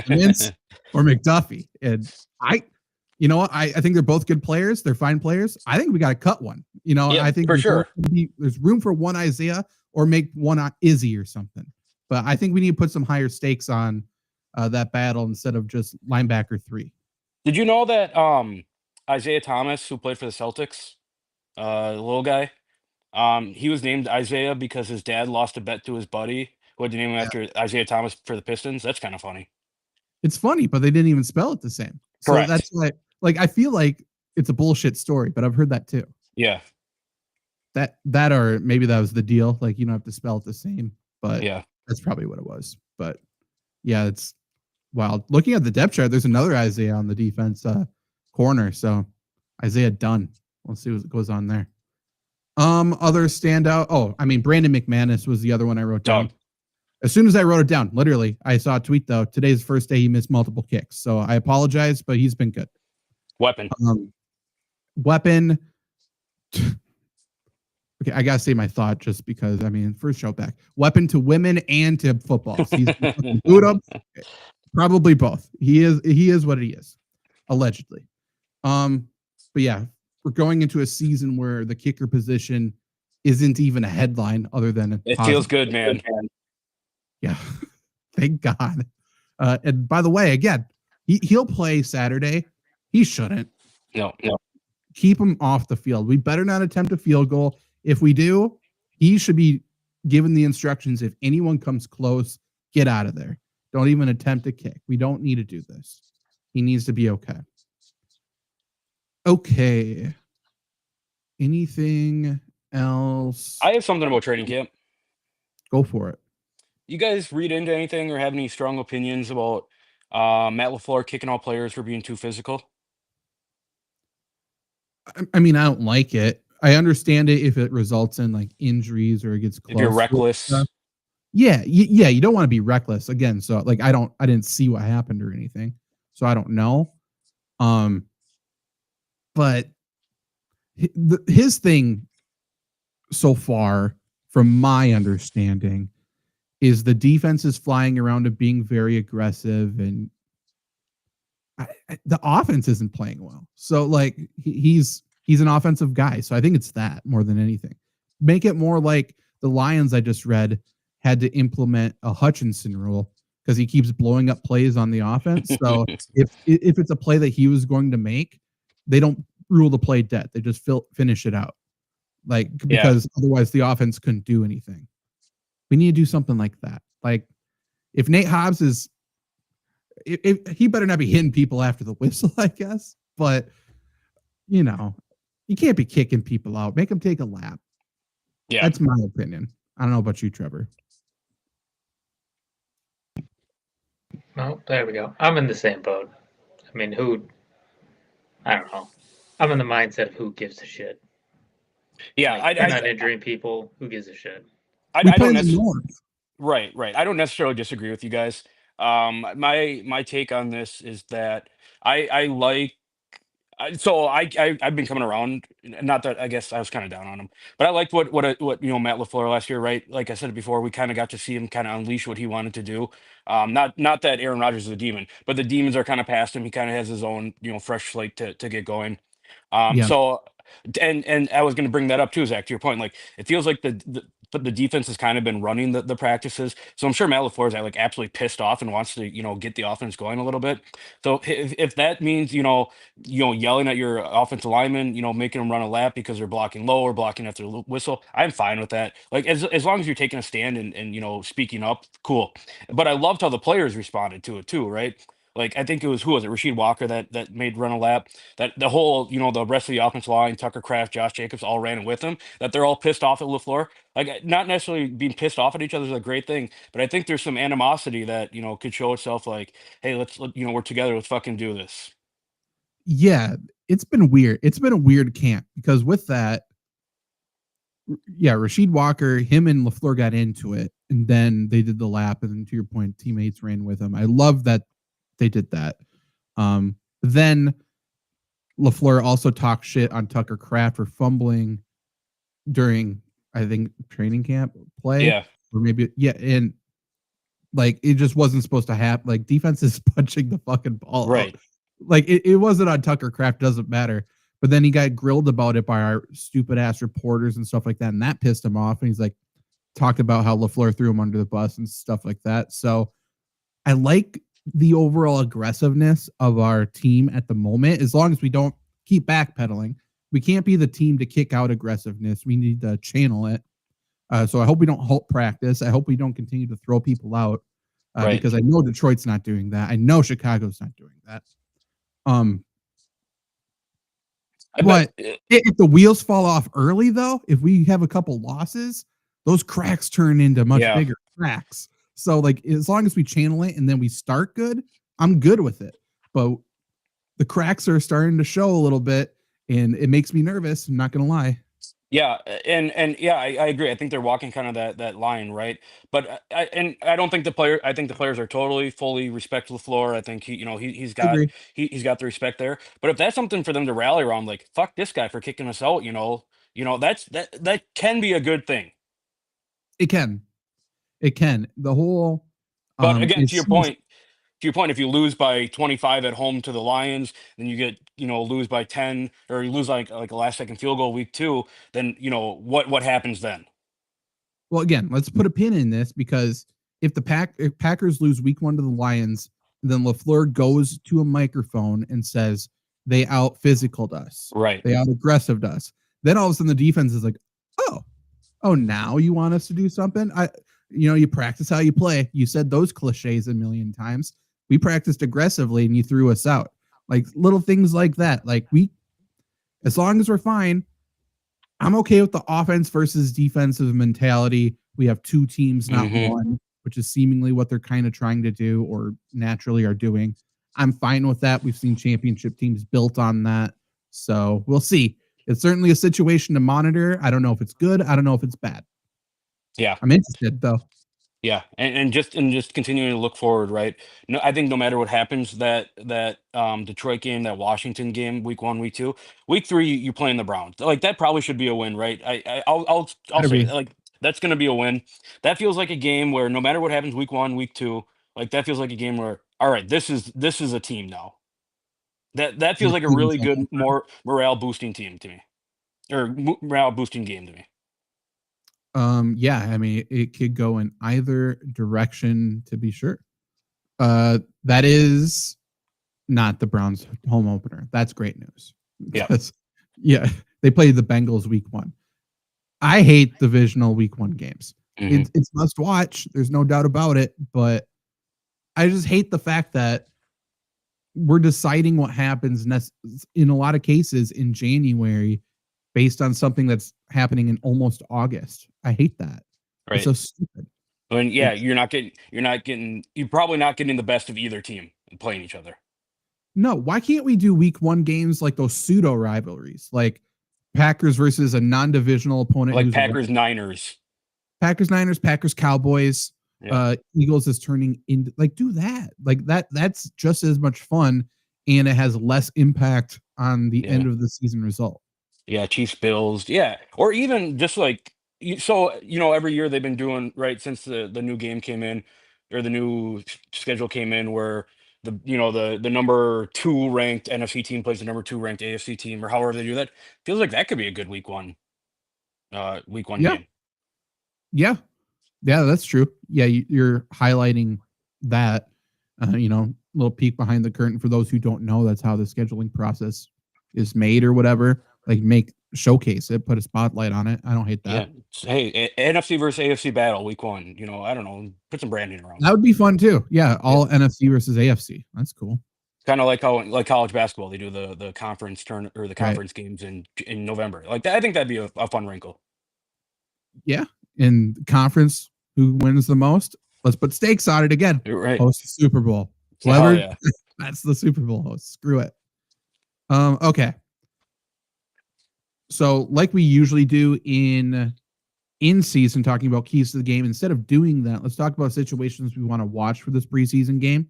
Simmons or McDuffie. And I think they're both good players. They're fine players. I think we got to cut one. I think for sure there's room for one Isaiah or make one Izzy or something. But I think we need to put some higher stakes on that battle instead of just linebacker 3. Did you know that Isaiah Thomas, who played for the Celtics, the little guy, he was named Isaiah because his dad lost a bet to his buddy who had to name him after Isaiah Thomas for the Pistons? That's kind of funny. It's funny, but they didn't even spell it the same. Correct. So that's why, I feel like it's a bullshit story, but I've heard that too. Yeah. That or maybe that was the deal. Like you don't have to spell it the same, but yeah. That's probably what it was. But yeah, it's wild. Looking at the depth chart, there's another Isaiah on the defense corner. So Isaiah Dunn. We'll see what goes on there. Other standout. Brandon McManus was the other one I wrote down. As soon as I wrote it down, literally, I saw a tweet though. Today's the first day he missed multiple kicks. So I apologize, but he's been good. Weapon. Okay, I gotta say my thought just because first show back. Weapon to women and to football. He's boot up. Probably both. He is what he is, allegedly. But yeah, we're going into a season where the kicker position isn't even a headline other than it feels good, man. Yeah, thank God. And by the way, again, he'll play Saturday. He shouldn't. No. Keep him off the field. We better not attempt a field goal. If we do, he should be given the instructions. If anyone comes close, get out of there. Don't even attempt a kick. We don't need to do this. He needs to be okay. Okay. Anything else? I have something about training camp. Go for it. You guys read into anything or have any strong opinions about Matt LaFleur kicking out players for being too physical? I don't like it. I understand it if it results in injuries or it gets close. If you're reckless. Yeah, you don't want to be reckless again. So I didn't see what happened or anything. So I don't know. But his thing so far, from my understanding, is the defense is flying around and being very aggressive and the offense isn't playing well. So like he's an offensive guy. So I think it's that more than anything. Make it more like the Lions I just read had to implement a Hutchinson rule because he keeps blowing up plays on the offense. So if it's a play that he was going to make, they don't rule the play dead. They just finish it out. Like because otherwise the offense couldn't do anything. We need to do something like that. Like if Nate Hobbs is he better not be hitting people after the whistle, I guess. But you can't be kicking people out. Make them take a lap. Yeah, that's my opinion. I don't know about you, Trevor. Well, there we go. I'm in the same boat. I mean, I don't know. I'm in the mindset of who gives a shit. Yeah, like, you're not injuring people. Who gives a shit? I don't necessarily. Right. I don't necessarily disagree with you guys. My take on this is that I like. So I've been coming around. Not that I guess I was kind of down on him, but I liked what Matt LaFleur last year. Right, like I said before, we kind of got to see him kind of unleash what he wanted to do. Not that Aaron Rodgers is a demon, but the demons are kind of past him. He kind of has his own fresh slate to get going. Yeah. So, and I was going to bring that up too, Zach. To your point, like it feels like the defense has kind of been running the practices. So I'm sure Matt LaFleur is like absolutely pissed off and wants to get the offense going a little bit. So if that means yelling at your offensive lineman, making them run a lap because they're blocking low or blocking after the whistle, I'm fine with that. Like as long as you're taking a stand and speaking up, cool. But I loved how the players responded to it too, right? Like I think it was who was it, Rasheed Walker that made run a lap. That the whole the rest of the offensive line, Tucker Kraft, Josh Jacobs, all ran with him. That they're all pissed off at LaFleur. Like not necessarily being pissed off at each other is a great thing, but I think there's some animosity that could show itself. Like, hey, we're together. Let's fucking do this. Yeah, it's been weird. It's been a weird camp because with that, Rasheed Walker, him and LaFleur got into it, and then they did the lap, and then to your point, teammates ran with him. I love that they did that. Then LaFleur also talked shit on Tucker Kraft for fumbling during, I think, training camp play. Yeah. Or maybe, and like it just wasn't supposed to happen. Like defense is punching the fucking ball right out. Like it wasn't on Tucker Kraft, doesn't matter. But then he got grilled about it by our stupid ass reporters and stuff like that, and that pissed him off. And he's like, talked about how LaFleur threw him under the bus and stuff like that. So I like the overall aggressiveness of our team at the moment, as long as we don't keep backpedaling. We can't be the team to kick out aggressiveness. We need to channel it. So I hope we don't halt practice. I hope we don't continue to throw people out because I know Detroit's not doing that. I know Chicago's not doing that. But if the wheels fall off early, though, if we have a couple losses, those cracks turn into much bigger cracks. So, like, as long as we channel it and then we start good, I'm good with it. But the cracks are starting to show a little bit, and it makes me nervous. I'm not going to lie. Yeah, and I agree. I think they're walking kind of that line, right? But I don't think I think the players are totally fully respect LaFleur. I think he's got he's got the respect there. But if that's something for them to rally around, like fuck this guy for kicking us out, that can be a good thing. It can. The whole. But again, to your point, if you lose by 25 at home to the Lions, then you get, lose by 10, or you lose like a last second field goal week 2, then, what happens then? Well, again, let's put a pin in this because if Packers lose week 1 to the Lions, then LaFleur goes to a microphone and says they out physicaled us. Right. They out aggressived us. Then all of a sudden the defense is like, oh, now you want us to do something? You practice how you play. You said those cliches a million times. We practiced aggressively and you threw us out. Like little things like that. Like as long as we're fine, I'm okay with the offense versus defensive mentality. We have 2 teams, not one, which is seemingly what they're kind of trying to do or naturally are doing. I'm fine with that. We've seen championship teams built on that. So we'll see. It's certainly a situation to monitor. I don't know if it's good. I don't know if it's bad. Yeah. I'm interested though. Yeah, and just continuing to look forward, right? No, I think no matter what happens, that Detroit game, that Washington game, week 1, week 2, week 3, you're playing the Browns. Like that probably should be a win, right? I'll say it, like that's going to be a win. That feels like a game where no matter what happens, week 1, week 2, like that feels like a game where all right, this is a team now. That feels like a really good, more morale boosting team to me, or morale boosting game to me. Yeah, I mean, it could go in either direction to be sure. That is not the Browns home opener. That's great news. Yeah. Yeah, they played the Bengals week 1. I hate divisional week 1 games. Mhm. It's must watch. There's no doubt about it, but I just hate the fact that we're deciding what happens in a lot of cases in January based on something that's happening in almost August. I hate that. It's so Right. stupid. I mean, yeah, you're probably not getting the best of either team playing each other. No, why can't we do week 1 games like those pseudo rivalries, like Packers versus a non-divisional opponent, Like who's Packers Niners. Packers Niners, Packers Cowboys, Yeah. Eagles is turning into, like, do that. Like that's just as much fun, and it has less impact on the end Yeah. of the season result. Yeah, Chiefs, Bills, yeah, or even just like every year they've been doing right since the new game came in, or the new schedule came in, where the number 2 ranked NFC team plays the number 2 ranked AFC team, or however they do that. Feels like that could be a good week 1 Yeah. game. Yeah. Yeah, that's true. Yeah, you're highlighting that, little peek behind the curtain for those who don't know. That's how the scheduling process is made or whatever. Like, showcase it, put a spotlight on it. I don't hate Yeah, that. hey, NFC versus AFC battle week 1. I don't know, put some branding around That it. would be fun too. Yeah, Yeah, all NFC versus AFC. That's cool. kind of like how like college basketball they do the conference turn or the Right. conference games in November. Like that, I think that'd be a fun wrinkle. Yeah. In conference, who wins the most? Let's put stakes on it again. You're right. Host the Super Bowl. Hell Whoever, yeah. that's the Super Bowl host. Screw it. Okay. So, like we usually do in season, talking about keys to the game, instead of doing that, let's talk about situations we want to watch for this preseason game.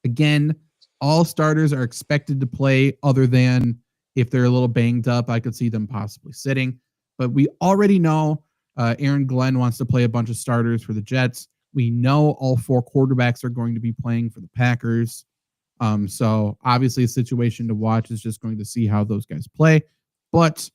Again, all starters are expected to play, other than if they're a little banged up. I could see them possibly sitting, but we already know Aaron Glenn wants to play a bunch of starters for the Jets. We know all 4 quarterbacks are going to be playing for the Packers. So obviously a situation to watch is just going to see how those guys play. But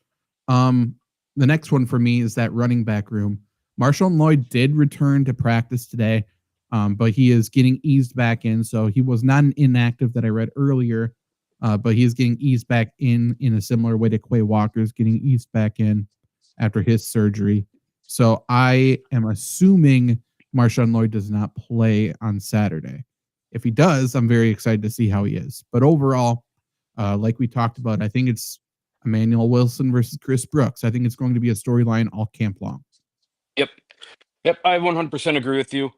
the next one for me is that running back room. Marshawn Lloyd did return to practice today, but he is getting eased back in. So he was not an inactive that I read earlier, but he is getting eased back in a similar way to Quay Walker's getting eased back in after his surgery. So I am assuming Marshawn Lloyd does not play on Saturday. If he does, I'm very excited to see how he is. But overall, like we talked about, I think it's Emmanuel Wilson versus Chris Brooks. I think it's going to be a storyline all camp long. Yep. I 100% agree with you.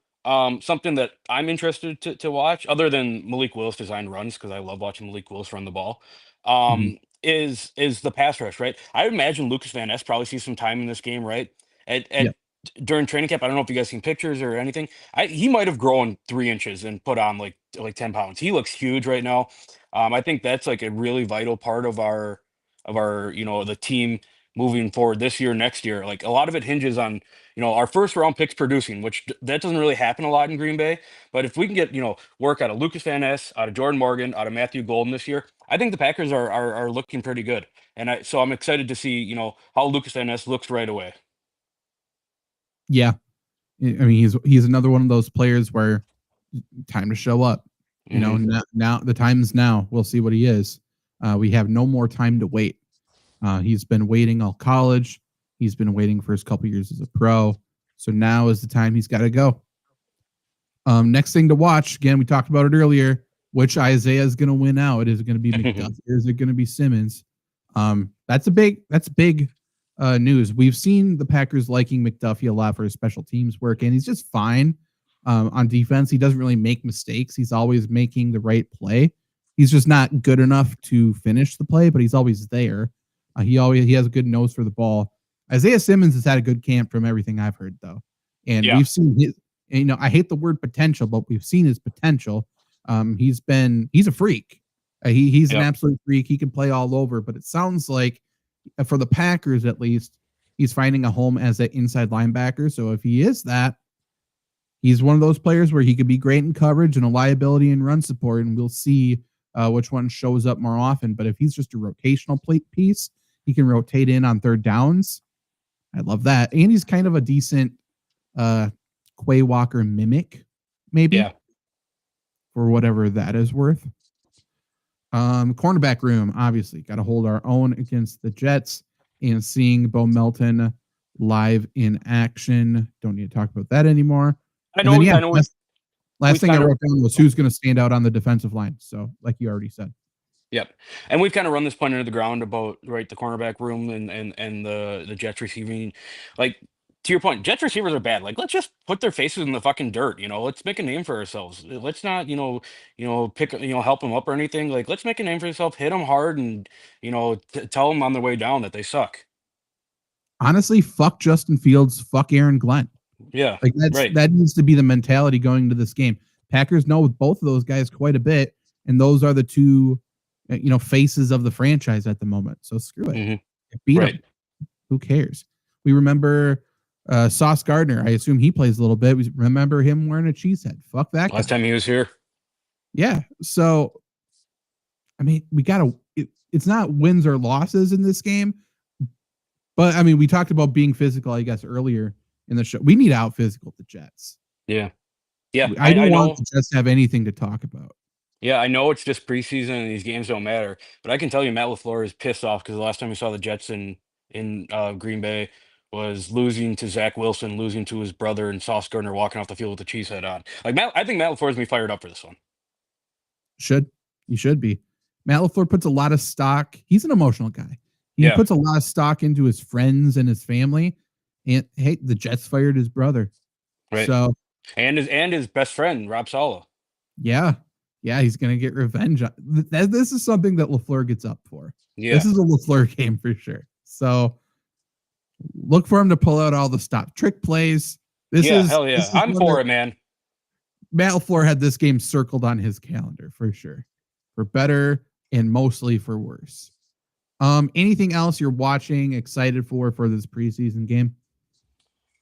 Something that I'm interested to watch, other than Malik Willis design runs, because I love watching Malik Willis run the ball, Mhm. is the pass rush, right? I imagine Lucas Van Ness probably sees some time in this game, right? Yeah. During training camp, I don't know if you guys seen pictures or anything. He might have grown 3 inches and put on like 10 pounds. He looks huge right now. I think that's like a really vital part of our the team moving forward this year, next year. Like a lot of it hinges on our first round picks producing, which that doesn't really happen a lot in Green Bay. But if we can get work out of Lucas Van Ness, out of Jordan Morgan, out of Matthew Golden this year, I think the Packers are looking pretty good. And so I'm excited to see how Lucas Van Ness looks right away. Yeah. I mean, he's another one of those players where time to show up. Now the time's now. We'll see what he is. We have no more time to wait. He's been waiting all college. He's been waiting for his couple years as a pro. So now is the time he's got to go. Next thing to watch, again, we talked about it earlier, which Isaiah is going to win out. Is it going to be McDuffie or is it going to be Simmons? That's big news. We've seen the Packers liking McDuffie a lot for his special teams work, and he's just fine on defense. He doesn't really make mistakes. He's always making the right play. He's just not good enough to finish the play, but he's always there. He has a good nose for the ball. Isaiah Simmons has had a good camp from everything I've heard, though, and we've seen his. I hate the word potential, but we've seen his potential. He's a freak. He's an absolute freak. He can play all over, but it sounds like for the Packers, at least, he's finding a home as an inside linebacker. So if he is that, he's one of those players where he could be great in coverage and a liability in run support, and we'll see which one shows up more often. But if he's just a rotational plate piece, he can rotate in on third downs. I love that. And he's kind of a decent Quay Walker mimic, maybe. Yeah. For whatever that is worth. Cornerback room, obviously, got to hold our own against the Jets, and seeing Bo Melton live in action. Don't need to talk about that anymore. I know. Last thing I wrote down was who's going to stand out on the defensive line. So, like you already said. Yep. And we've kind of run this point into the ground about the cornerback room and the Jets receiving. Like, to your point, Jets receivers are bad. Like, let's just put their faces in the fucking dirt. Let's make a name for ourselves. Let's not, pick, help them up or anything. Like, let's make a name for yourself, hit them hard, and tell them on their way down that they suck. Honestly, fuck Justin Fields, fuck Aaron Glenn. Yeah, like that needs to be the mentality going into this game. Packers know both of those guys quite a bit, and those are the two, faces of the franchise at the moment. So screw it, beat them. Who cares? We remember Sauce Gardner. I assume he plays a little bit. We remember him wearing a cheese head. Fuck that. Last time he was here. Yeah. So, I mean, we gotta. It's not wins or losses in this game, but I mean, we talked about being physical, I guess, earlier in the show. We need to out physical the Jets. Yeah. Yeah. I don't want the Jets to have anything to talk about. Yeah, I know it's just preseason and these games don't matter, but I can tell you Matt LaFleur is pissed off because the last time we saw the Jets in Green Bay was losing to Zach Wilson, losing to his brother, and Sauce Gardner walking off the field with the cheese head on. Like, I think Matt LaFleur's gonna be fired up for this one. You should be. Matt LaFleur puts a lot of stock. He's an emotional guy. He puts a lot of stock into his friends and his family. And hey, the Jets fired his brother. Right. So and his best friend, Rob Saleh. Yeah. Yeah, he's gonna get revenge. This is something that LaFleur gets up for. Yeah. This is a LaFleur game for sure. So look for him to pull out all the stop trick plays. Hell yeah. I'm for it, man. Matt LaFleur had this game circled on his calendar for sure. For better and mostly for worse. Anything else you're watching, excited for this preseason game?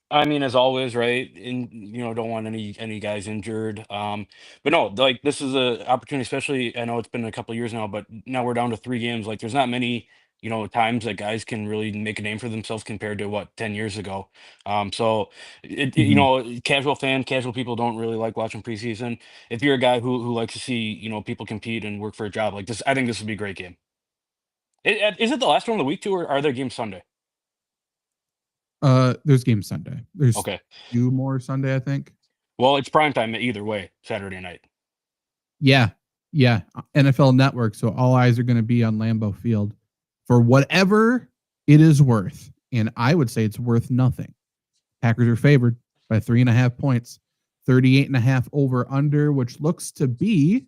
I mean, as always, right? And don't want any guys injured. But no, like this is a opportunity, especially I know it's been a couple of years now, but now we're down to 3 games. Like there's not many, times that guys can really make a name for themselves compared to 10 years ago. So casual people don't really like watching preseason. If you're a guy who likes to see, people compete and work for a job like this, I think this would be a great game. Is it the last one of the week too, or are there games Sunday? There's games Sunday. There's okay. 2 more Sunday, I think. Well, it's primetime either way, Saturday night. Yeah. NFL Network. So all eyes are going to be on Lambeau Field for whatever it is worth. And I would say it's worth nothing. Packers are favored by 3.5 points, 38.5 over under, which looks to be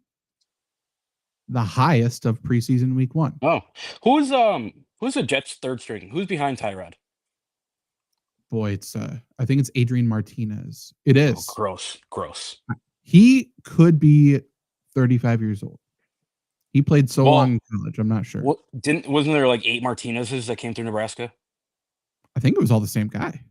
the highest of preseason week 1. Oh, who's the Jets' third string? Who's behind Tyrod? Boy, it's I think it's Adrian Martinez. It is. Oh, gross. He could be 35 years old. He played long in college. I'm not sure. Wasn't there like 8 Martinez's that came through Nebraska? I think it was all the same guy.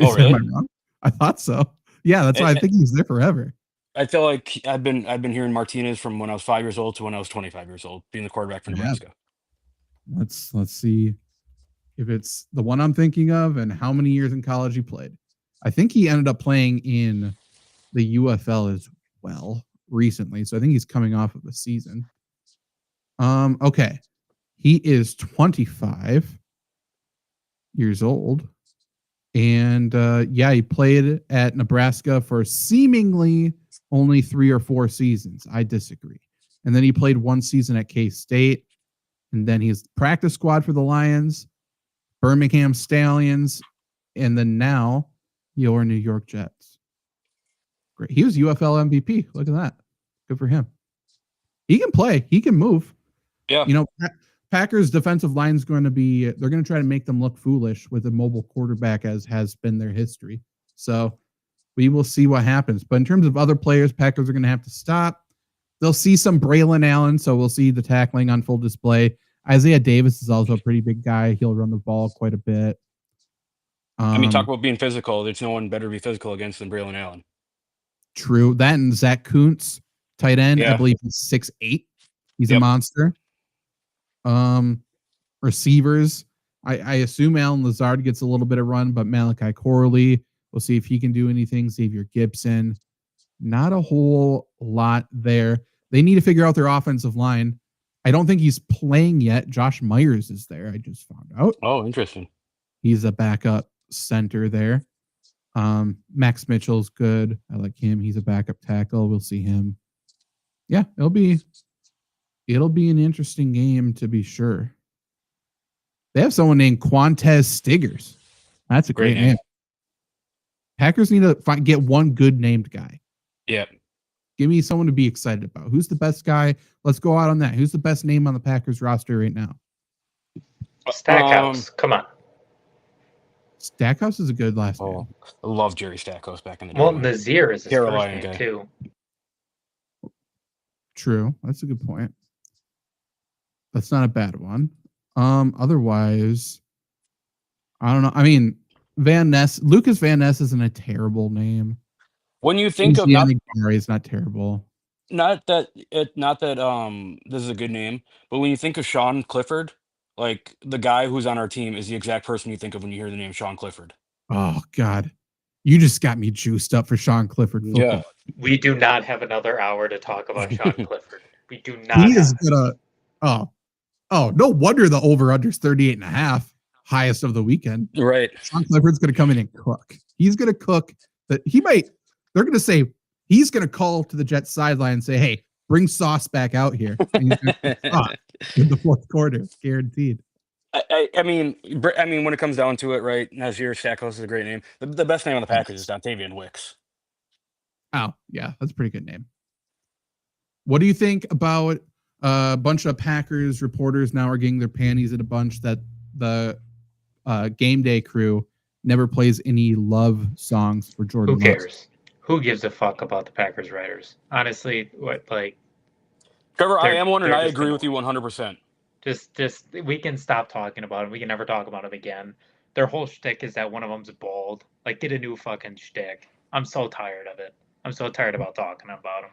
Oh, really? Am I wrong? I thought so. Yeah, that's why I think he's there forever. I feel like I've been hearing Martinez from when I was 5 years old to when I was 25 years old, being the quarterback for Nebraska. Let's see if it's the one I'm thinking of and how many years in college he played. I think he ended up playing in the UFL as well recently. So I think he's coming off of a season. Okay. He is 25 years old. And he played at Nebraska for seemingly only 3 or 4 seasons. I disagree. And then he played 1 season at K-State. And then he's practice squad for the Lions, Birmingham Stallions, and then now your New York Jets. Great. He was UFL MVP. Look at that. Good for him. He can play. He can move. Yeah. Packers defensive line is going to be, they're going to try to make them look foolish with a mobile quarterback, as has been their history. So we will see what happens. But in terms of other players, Packers are going to have to stop. They'll see some Braylon Allen, so we'll see the tackling on full display. Isaiah Davis is also a pretty big guy. He'll run the ball quite a bit. Talk about being physical. There's no one better to be physical against than Braylon Allen. True. That and Zach Kuntz, tight end, Yeah. I believe he's 6'8". He's a monster. Receivers, I assume Alan Lazard gets a little bit of run, but Malachi Corley, we'll see if he can do anything. Xavier Gibson, not a whole lot there. They need to figure out their offensive line. I don't think he's playing yet. Josh Myers is there. I just found out. Oh, interesting. He's a backup center there. Max Mitchell's good. I like him. He's a backup tackle. We'll see him. Yeah, it'll be an interesting game to be sure. They have someone named Quantez Stiggers. That's a great name. Packers need to get one good named guy. Yeah. Give me someone to be excited about. Who's the best guy? Let's go out on that. Who's the best name on the Packers roster right now? Stackhouse. Come on. Stackhouse is a good last name. I love Jerry Stackhouse back in the day. Well, Nazir is his Carolina first name guy. too. True. That's a good point. That's not a bad one. Otherwise, I don't know. I mean, Van Ness, Lucas Van Ness isn't a terrible name. When you think of is not terrible. Not that this is a good name, but when you think of Sean Clifford, like the guy who's on our team is the exact person you think of when you hear the name Sean Clifford. Oh God, you just got me juiced up for Sean Clifford football. Yeah, we do not have another hour to talk about Sean Clifford. We do not. He is gonna. Oh, no wonder the over-under's 38.5, highest of the weekend. Right. Sean Clifford's going to come in and cook. He's going to cook. They're going to say, he's going to call to the Jets sideline and say, hey, bring Sauce back out here. And he's gonna in the fourth quarter, guaranteed. I mean, when it comes down to it, right, Nazir Stackhouse is a great name. The best name on the Packers is Dontavian Wicks. Oh, yeah, that's a pretty good name. What do you think about a bunch of Packers reporters now are getting their panties in a bunch that the game day crew never plays any love songs for Jordan Who cares? Who gives a fuck about the Packers writers? Honestly, Trevor, I am one, and I agree with you 100%. Just we can stop talking about them. We can never talk about them again. Their whole shtick is that one of them's bald. Like, get a new fucking shtick. I'm so tired of it. I'm so tired about talking about them.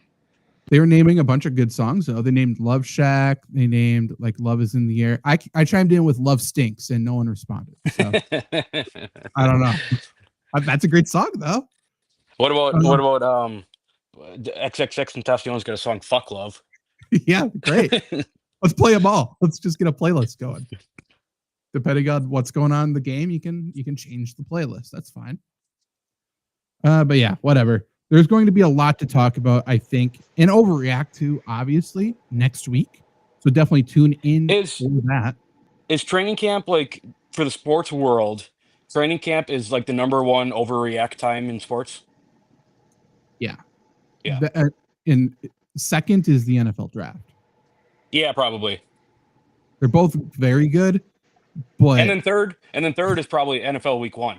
They were naming a bunch of good songs, though. They named Love Shack. They named, like, Love is in the Air. I chimed in with Love Stinks, and no one responded. So, I don't know. That's a great song, though. What about XXX and Tentacion's got a song, Fuck Love. Yeah, great. Let's play them all. Let's just get a playlist going. Depending on what's going on in the game, you can change the playlist. That's fine. But yeah, whatever. There's going to be a lot to talk about, I think, and overreact to, obviously, next week. So definitely tune in for that. Is training camp, like, for the sports world, training camp is like the number one overreact time in sports? Yeah. Yeah. And second is the NFL draft. Yeah, probably. They're both very good, but and then third is probably NFL Week 1.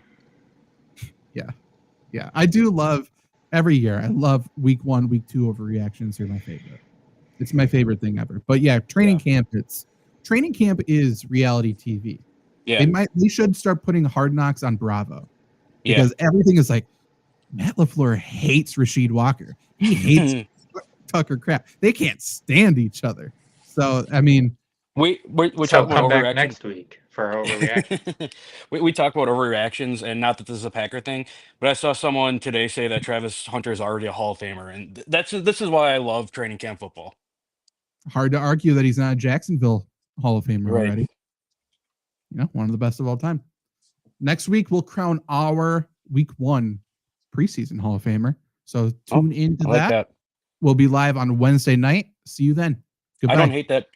Yeah. I do love every year. I love Week 1, Week 2 overreactions. They're my favorite. It's my favorite thing ever. But yeah, training camp is reality TV. Yeah. They should start putting Hard Knocks on Bravo. Because everything is like, Matt LaFleur hates Rasheed Walker. He hates Tucker Kraft. They can't stand each other. So, I mean, we talk about overreaction next week for our overreaction. we talk about overreactions, and not that this is a Packer thing, but I saw someone today say that Travis Hunter is already a Hall of Famer, and this is why I love training camp football. Hard to argue that he's not a Jacksonville Hall of Famer already. You know, one of the best of all time. Next week we'll crown our Week 1 preseason Hall of Famer. So tune into that. We'll be live on Wednesday night. See you then. Goodbye. I don't hate that.